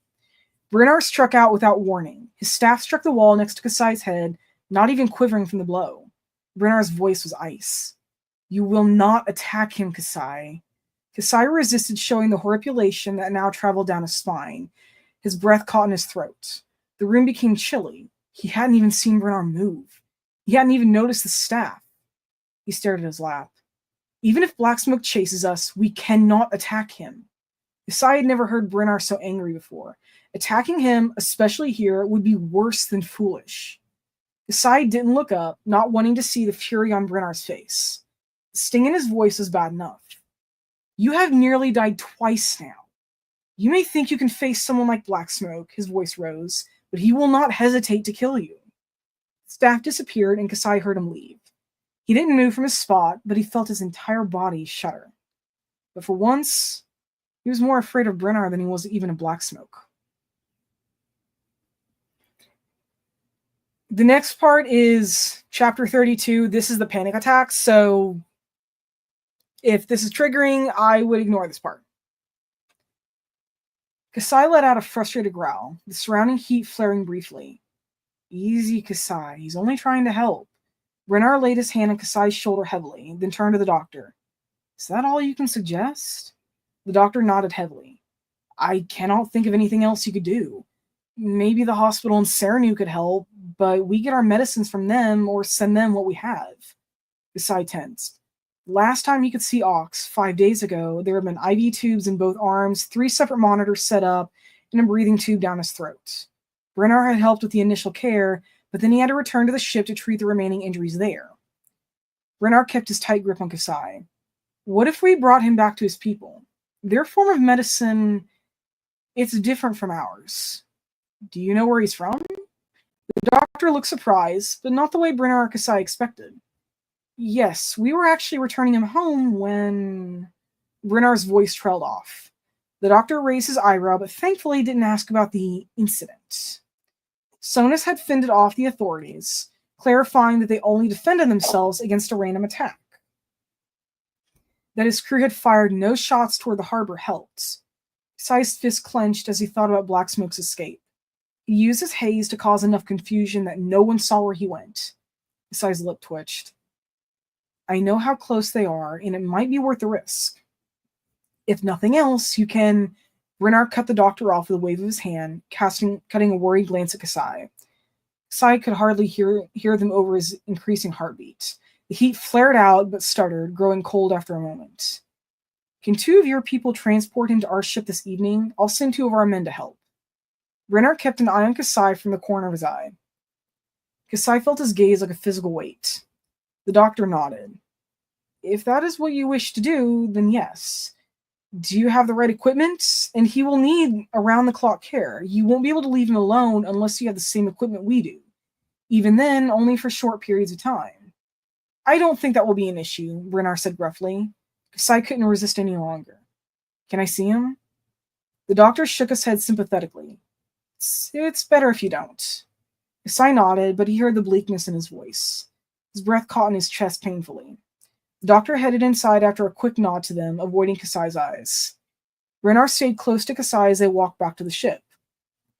Brennar struck out without warning. His staff struck the wall next to Kasai's head, not even quivering from the blow. Brennar's voice was ice. You will not attack him, Kasai. Kasai resisted, showing the horripilation that now traveled down his spine. His breath caught in his throat. The room became chilly. He hadn't even seen Brennar move. He hadn't even noticed the staff. He stared at his lap. Even if Black Smoke chases us, we cannot attack him. Kasai had never heard Brennar so angry before. Attacking him, especially here, would be worse than foolish. Kasai didn't look up, not wanting to see the fury on Brennar's face. The sting in his voice was bad enough. You have nearly died twice now. You may think you can face someone like Black Smoke, his voice rose, but he will not hesitate to kill you. The staff disappeared and Kasai heard him leave. He didn't move from his spot, but he felt his entire body shudder. But for once, he was more afraid of Brennar than he was even of Black Smoke. The next part is chapter 32. This is the panic attack, so if this is triggering, I would ignore this part. Kasai let out a frustrated growl, the surrounding heat flaring briefly. Easy, Kasai. He's only trying to help. Brennar laid his hand on Kasai's shoulder heavily, then turned to the doctor. Is that all you can suggest? The doctor nodded heavily. I cannot think of anything else you could do. Maybe the hospital in Serenu could help, but we get our medicines from them or send them what we have. Kasai tensed. Last time he could see Ox, 5 days ago, there had been IV tubes in both arms, 3 separate monitors set up, and a breathing tube down his throat. Brennar had helped with the initial care, but then he had to return to the ship to treat the remaining injuries there. Brennar kept his tight grip on Kasai. What if we brought him back to his people? Their form of medicine, it's different from ours. Do you know where he's from? The doctor looked surprised, but not the way Brennar or Kasai expected. Yes, we were actually returning him home when... Brennar's voice trailed off. The doctor raised his eyebrow, but thankfully didn't ask about the incident. Sonus had fended off the authorities, clarifying that they only defended themselves against a random attack. That his crew had fired no shots toward the harbor helped. Kasai's fist clenched as he thought about Black Smoke's escape. He used his haze to cause enough confusion that no one saw where he went. Kasai's lip twitched. I know how close they are, and it might be worth the risk. If nothing else, you can... Brennar cut the doctor off with a wave of his hand, cutting a worried glance at Kasai. Kasai could hardly hear them over his increasing heartbeat. The heat flared out, but stuttered, growing cold after a moment. Can 2 of your people transport him to our ship this evening? I'll send 2 of our men to help. Brennar kept an eye on Kasai from the corner of his eye. Kasai felt his gaze like a physical weight. The doctor nodded. If that is what you wish to do, then yes. Do you have the right equipment? And he will need around-the-clock care. You won't be able to leave him alone unless you have the same equipment we do. Even then, only for short periods of time. I don't think that will be an issue, Brennar said gruffly. Kasai couldn't resist any longer. Can I see him? The doctor shook his head sympathetically. It's better if you don't. Kasai nodded, but he heard the bleakness in his voice. His breath caught in his chest painfully. The doctor headed inside after a quick nod to them, avoiding Kasai's eyes. Brennar stayed close to Kasai as they walked back to the ship.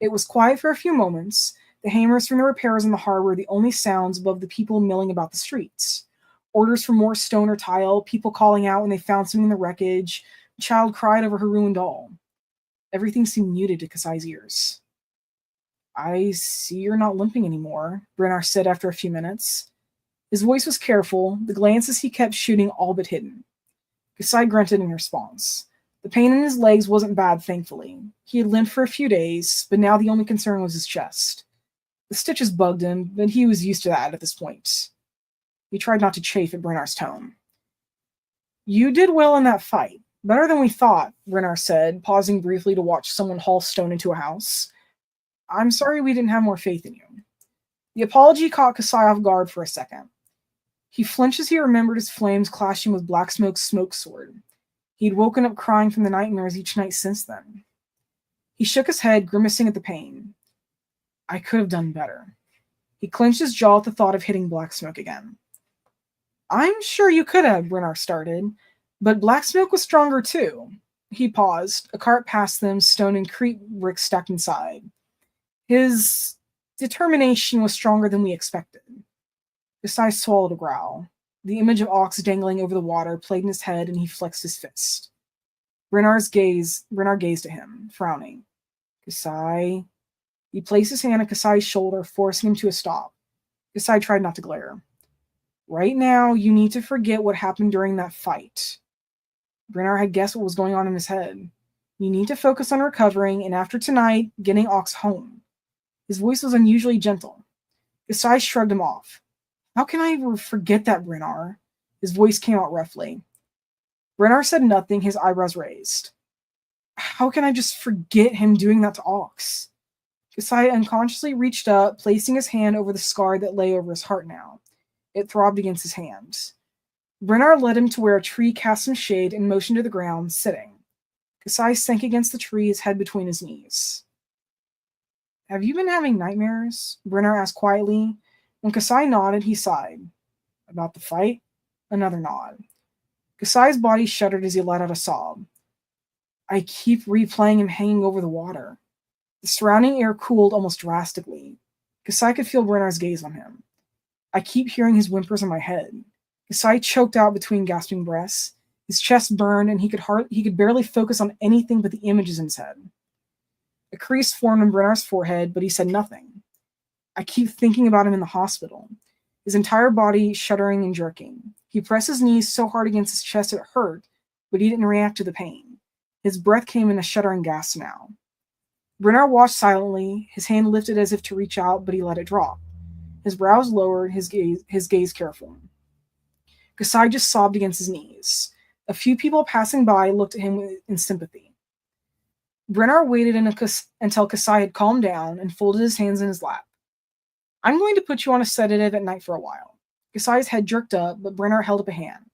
It was quiet for a few moments, The hammers from the repairers in the harbor were the only sounds above the people milling about the streets. Orders for more stone or tile, people calling out when they found something in the wreckage, a child cried over her ruined doll. Everything seemed muted to Kasai's ears. I see you're not limping anymore, Brennar said after a few minutes. His voice was careful, the glances he kept shooting all but hidden. Kasai grunted in response. The pain in his legs wasn't bad, thankfully. He had limped for a few days, but now the only concern was his chest. The stitches bugged him, but he was used to that at this point. He tried not to chafe at Brennar's tone. You did well in that fight. Better than we thought, Brennar said, pausing briefly to watch someone haul stone into a house. I'm sorry we didn't have more faith in you. The apology caught Kasai off guard for a second. He flinched as he remembered his flames clashing with Black Smoke's smoke sword. He'd woken up crying from the nightmares each night since then. He shook his head, grimacing at the pain. I could have done better. He clenched his jaw at the thought of hitting Black Smoke again. I'm sure you could have, Brennar started, but Black Smoke was stronger too. He paused. A cart passed them, stone and crete bricks stacked inside. His determination was stronger than we expected. Kasai swallowed a growl. The image of Ox dangling over the water played in his head, and he flexed his fist. Brennar gazed at him, frowning. Kasai. He placed his hand on Kasai's shoulder, forcing him to a stop. Kasai tried not to glare. Right now, you need to forget what happened during that fight. Brennar had guessed what was going on in his head. You need to focus on recovering, and after tonight, getting Ox home. His voice was unusually gentle. Kasai shrugged him off. How can I forget that, Brennar? His voice came out roughly. Brennar said nothing, his eyebrows raised. How can I just forget him doing that to Ox? Kasai unconsciously reached up, placing his hand over the scar that lay over his heart now. It throbbed against his hand. Brennar led him to where a tree cast some shade and motioned to the ground, sitting. Kasai sank against the tree, his head between his knees. Have you been having nightmares? Brennar asked quietly. When Kasai nodded, he sighed. About the fight? Another nod. Kasai's body shuddered as he let out a sob. I keep replaying him hanging over the water. The surrounding air cooled almost drastically. Kasai could feel Brennar's gaze on him. I keep hearing his whimpers in my head. Kasai choked out between gasping breaths. His chest burned, and he could barely focus on anything but the images in his head. A crease formed on Brennar's forehead, but he said nothing. I keep thinking about him in the hospital, his entire body shuddering and jerking. He pressed his knees so hard against his chest it hurt, but he didn't react to the pain. His breath came in a shuddering gasp now. Brennar watched silently, his hand lifted as if to reach out, but he let it drop. His brows lowered, his gaze careful. Kasai just sobbed against his knees. A few people passing by looked at him in sympathy. Brennar waited until Kasai had calmed down and folded his hands in his lap. I'm going to put you on a sedative at night for a while. Kasai's head jerked up, but Brennar held up a hand.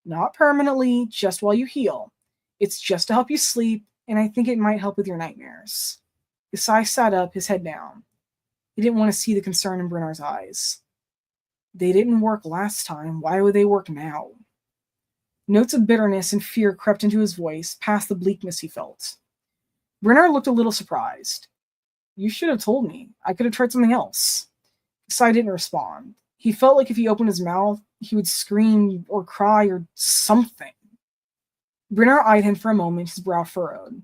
Not permanently, just while you heal. It's just to help you sleep, and I think it might help with your nightmares. Kasai sat up, his head down. He didn't want to see the concern in Brennar's eyes. They didn't work last time. Why would they work now? Notes of bitterness and fear crept into his voice, past the bleakness he felt. Brennar looked a little surprised. You should have told me. I could have tried something else. Kasai didn't respond. He felt like if he opened his mouth, he would scream or cry or something. Brennar eyed him for a moment, his brow furrowed.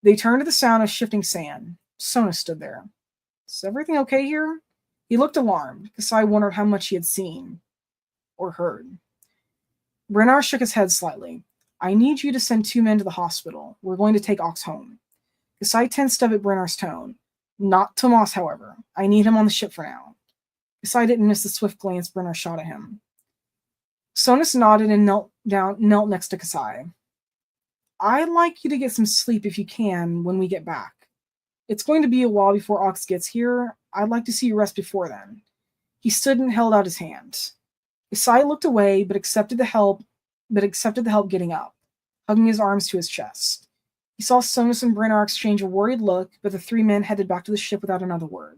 They turned to the sound of shifting sand. Sona stood there. Is everything okay here? He looked alarmed. Kasai wondered how much he had seen. Or heard. Brennar shook his head slightly. I need you to send 2 men to the hospital. We're going to take Ox home. Kasai tensed up at Brennar's tone. Not Tomas, however. I need him on the ship for now. Kasai didn't miss the swift glance Brennar shot at him. Sonus nodded and knelt next to Kasai. I'd like you to get some sleep if you can when we get back. It's going to be a while before Ox gets here. I'd like to see you rest before then. He stood and held out his hand. Kasai looked away, but accepted the help getting up, hugging his arms to his chest. He saw Sonus and Brennar exchange a worried look, but the 3 men headed back to the ship without another word.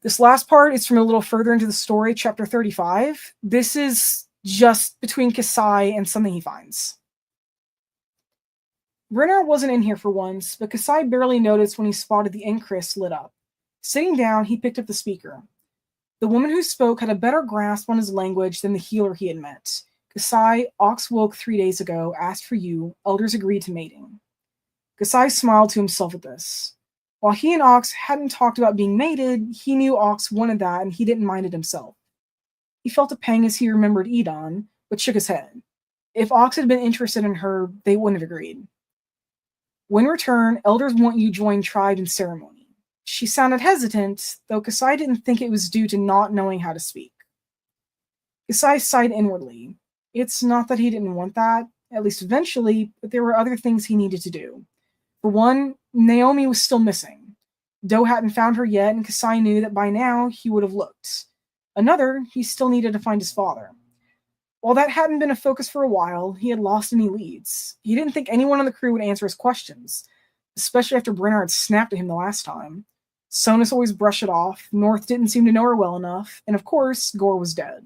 This last part is from a little further into the story, chapter 35. This is just between Kasai and something he finds. Brenner wasn't in here for once, but Kasai barely noticed when he spotted the ink crest lit up. Sitting down, he picked up the speaker. The woman who spoke had a better grasp on his language than the healer he had met. Kasai, Ox woke 3 days ago, asked for you, elders agreed to mating. Kasai smiled to himself at this. While he and Ox hadn't talked about being mated, he knew Ox wanted that and he didn't mind it himself. He felt a pang as he remembered Edon, but shook his head. If Ox had been interested in her, they wouldn't have agreed. When returned, elders want you to join tribe in ceremony. She sounded hesitant, though Kasai didn't think it was due to not knowing how to speak. Kasai sighed inwardly. It's not that he didn't want that, at least eventually, but there were other things he needed to do. For one, Naomi was still missing. Doe hadn't found her yet, and Kasai knew that by now he would have looked. Another, he still needed to find his father. While that hadn't been a focus for a while, he had lost any leads. He didn't think anyone on the crew would answer his questions, especially after Brenner had snapped at him the last time. Sonus always brushed it off, North didn't seem to know her well enough, and of course, Gore was dead.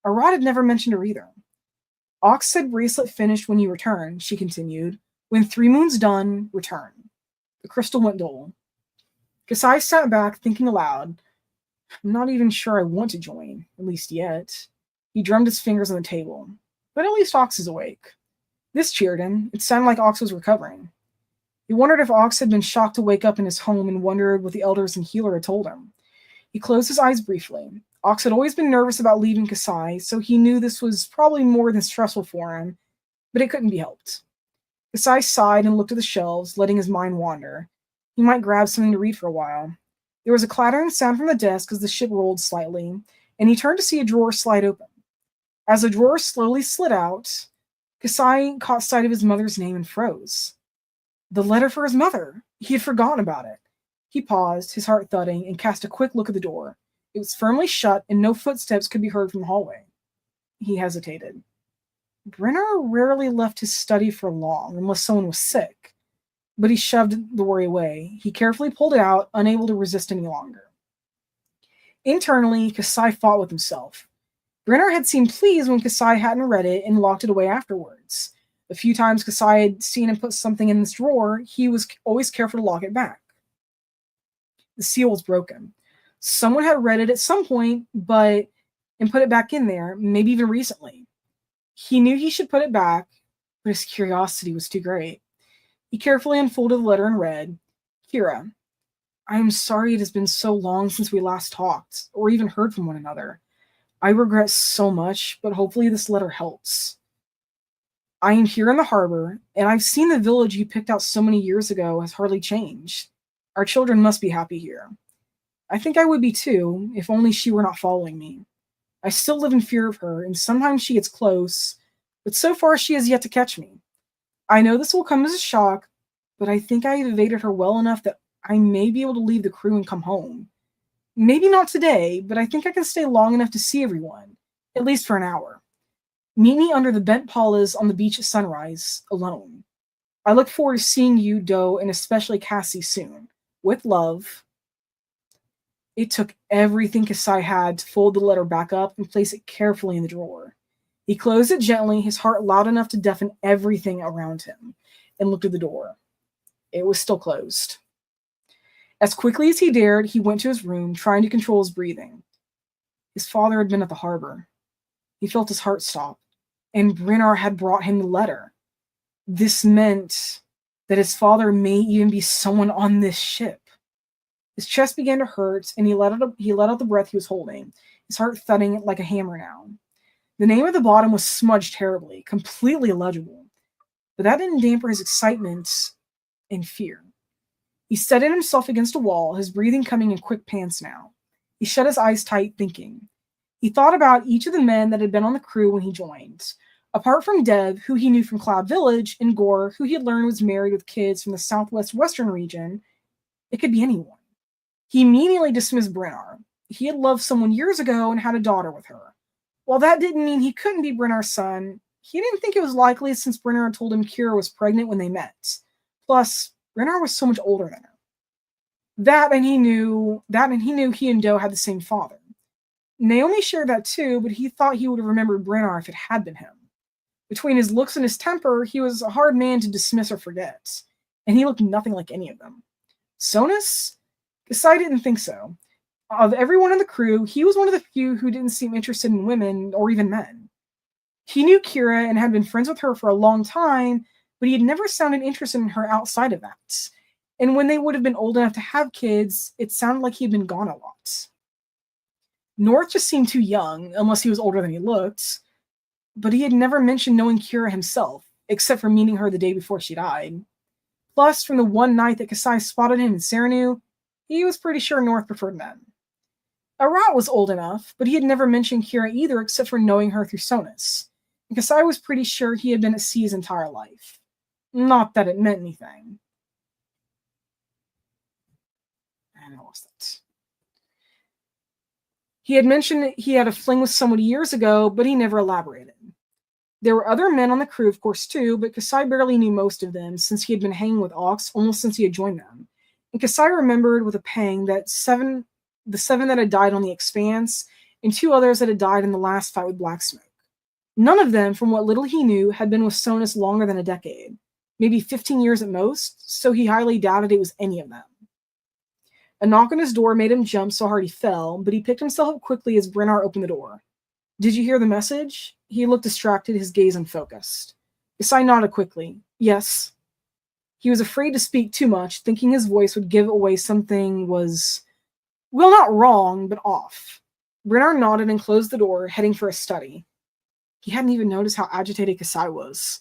Arad had never mentioned her either. Ox said bracelet finished when you return, she continued. When 3 moons done, return. The crystal went dull. Kasai sat back, thinking aloud. I'm not even sure I want to join, at least yet. He drummed his fingers on the table. But at least Ox is awake. This cheered him. It sounded like Ox was recovering. He wondered if Ox had been shocked to wake up in his home and wondered what the elders and healer had told him. He closed his eyes briefly. Ox had always been nervous about leaving Kasai, so he knew this was probably more than stressful for him, but it couldn't be helped. Kasai sighed and looked at the shelves, letting his mind wander. He might grab something to read for a while. There was a clattering sound from the desk as the ship rolled slightly, and he turned to see a drawer slide open. As the drawer slowly slid out, Kasai caught sight of his mother's name and froze. The letter for his mother! He had forgotten about it. He paused, his heart thudding, and cast a quick look at the door. It was firmly shut, and no footsteps could be heard from the hallway. He hesitated. Brenner rarely left his study for long, unless someone was sick. But he shoved the worry away. He carefully pulled it out, unable to resist any longer. Internally, Kasai fought with himself. Brenner had seemed pleased when Kasai hadn't read it and locked it away afterwards. The few times Kasai had seen him put something in this drawer, he was always careful to lock it back. The seal was broken. Someone had read it at some point, and put it back in there, maybe even recently. He knew he should put it back, but his curiosity was too great. He carefully unfolded the letter and read, Kira, I am sorry it has been so long since we last talked, or even heard from one another. I regret so much, but hopefully this letter helps. I am here in the harbor, and I've seen the village you picked out so many years ago has hardly changed. Our children must be happy here. I think I would be too, if only she were not following me. I still live in fear of her, and sometimes she gets close, but so far she has yet to catch me. I know this will come as a shock, but I think I have evaded her well enough that I may be able to leave the crew and come home. Maybe not today, but I think I can stay long enough to see everyone, at least for an hour. Meet me under the bent palas on the beach at sunrise, alone. I look forward to seeing you, Doe, and especially Cassie soon. With love. It took everything Kasai had to fold the letter back up and place it carefully in the drawer. He closed it gently, his heart loud enough to deafen everything around him, and looked at the door. It was still closed. As quickly as he dared, he went to his room, trying to control his breathing. His father had been at the harbor. He felt his heart stop, and Brennar had brought him the letter. This meant that his father may even be someone on this ship. His chest began to hurt, and he let out the breath he was holding, his heart thudding like a hammer now. The name at the bottom was smudged terribly, completely illegible, but that didn't dampen his excitement and fear. He steadied himself against a wall, his breathing coming in quick pants now. He shut his eyes tight, thinking. He thought about each of the men that had been on the crew when he joined. Apart from Dev, who he knew from Cloud Village, and Gore, who he had learned was married with kids from the southwest-western region, it could be anyone. He immediately dismissed Brennar. He had loved someone years ago and had a daughter with her. While that didn't mean he couldn't be Brennar's son, he didn't think it was likely since Brennar had told him Kira was pregnant when they met. Plus, Brennar was so much older than her. That and he knew he and Doe had the same father. Naomi shared that too, but he thought he would have remembered Brennar if it had been him. Between his looks and his temper, he was a hard man to dismiss or forget, and he looked nothing like any of them. Sonus? Kasai didn't think so. Of everyone in the crew, he was one of the few who didn't seem interested in women or even men. He knew Kira and had been friends with her for a long time, but he had never sounded interested in her outside of that. And when they would have been old enough to have kids, it sounded like he'd been gone a lot. North just seemed too young, unless he was older than he looked, but he had never mentioned knowing Kira himself, except for meeting her the day before she died. Plus, from the one night that Kasai spotted him in Serenu, he was pretty sure North preferred men. Arat was old enough, but he had never mentioned Kira either except for knowing her through Sonus, and Kasai was pretty sure he had been at sea his entire life. Not that it meant anything. And I lost it. He had mentioned that he had a fling with someone years ago, but he never elaborated. There were other men on the crew, of course, too, but Kasai barely knew most of them since he had been hanging with Ox almost since he had joined them. And Kasai remembered with a pang that the seven that had died on the Expanse, and 2 others that had died in the last fight with Black Smoke. None of them, from what little he knew, had been with Sonus longer than a decade, maybe 15 years at most, so he highly doubted it was any of them. A knock on his door made him jump so hard he fell, but he picked himself up quickly as Brennar opened the door. "Did you hear the message?" He looked distracted, his gaze unfocused. Kasai nodded quickly. "Yes." He was afraid to speak too much, thinking his voice would give away something was, well, not wrong, but off. Brennar nodded and closed the door, heading for his study. He hadn't even noticed how agitated Kasai was.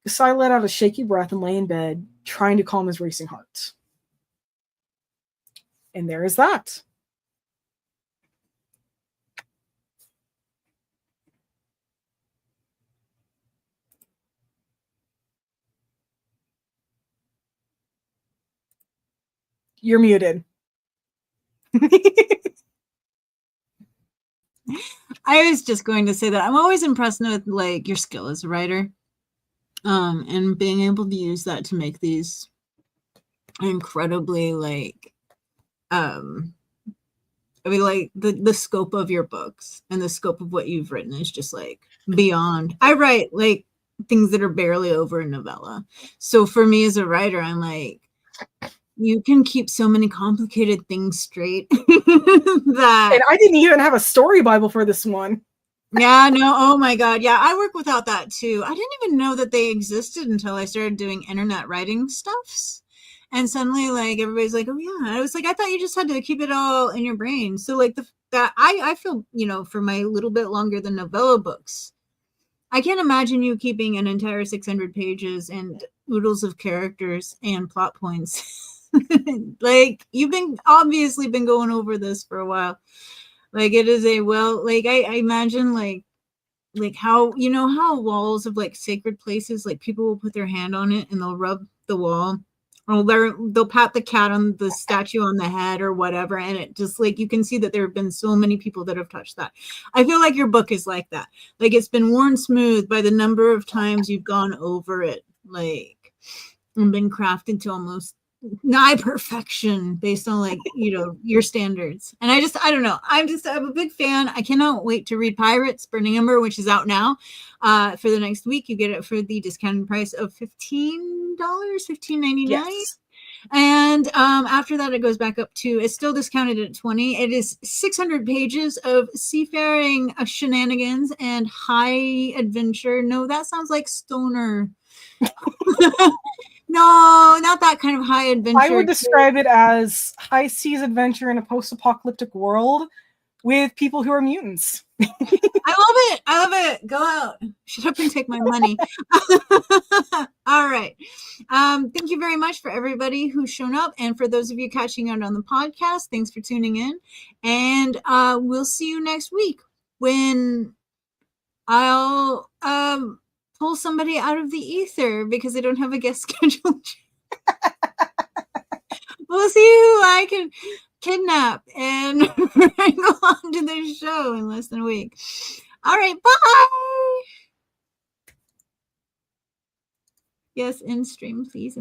Kasai let out a shaky breath and lay in bed, trying to calm his racing heart. And there is that. You're muted. I was just going to say that I'm always impressed with like your skill as a writer, and being able to use that to make these incredibly I mean, like the scope of your books and the scope of what you've written is just like beyond. I write like things that are barely over a novella, so for me as a writer, I'm like, you can keep so many complicated things straight that. And I didn't even have a story Bible for this one. Yeah, no, oh my God. Yeah, I work without that too. I didn't even know that they existed until I started doing internet writing stuffs. And suddenly, like, everybody's like, oh yeah. I was like, I thought you just had to keep it all in your brain. So like I feel, for my little bit longer than novella books, I can't imagine you keeping an entire 600 pages and oodles of characters and plot points. Like, you've obviously been going over this for a while. Like, it is I imagine like how, how walls of like sacred places, like people will put their hand on it and they'll rub the wall, or they'll pat the cat on the statue on the head or whatever. And it just like, you can see that there have been so many people that have touched that. I feel like your book is like that. Like, it's been worn smooth by the number of times you've gone over it, like, and been crafted to almost nigh perfection based on like your standards. And I don't know, I'm a big fan. I cannot wait to read Pirates Burning Ember, which is out now. For the next week, you get it for the discounted price of $15.99. Yes. And after that, it goes back up to, it's still discounted at $20. It is 600 pages of seafaring shenanigans and high adventure. No, that sounds like stoner. No, not that kind of high adventure. I would describe it as high seas adventure in a post-apocalyptic world with people who are mutants. I love it. Go out. Shut up and take my money. All right. Thank you very much for everybody who's shown up. And for those of you catching out on the podcast, thanks for tuning in. And we'll see you next week when I'll pull somebody out of the ether because I don't have a guest scheduled. We'll see who I can kidnap and wrangle onto the show in less than a week. All right, bye. Yes, in stream, please.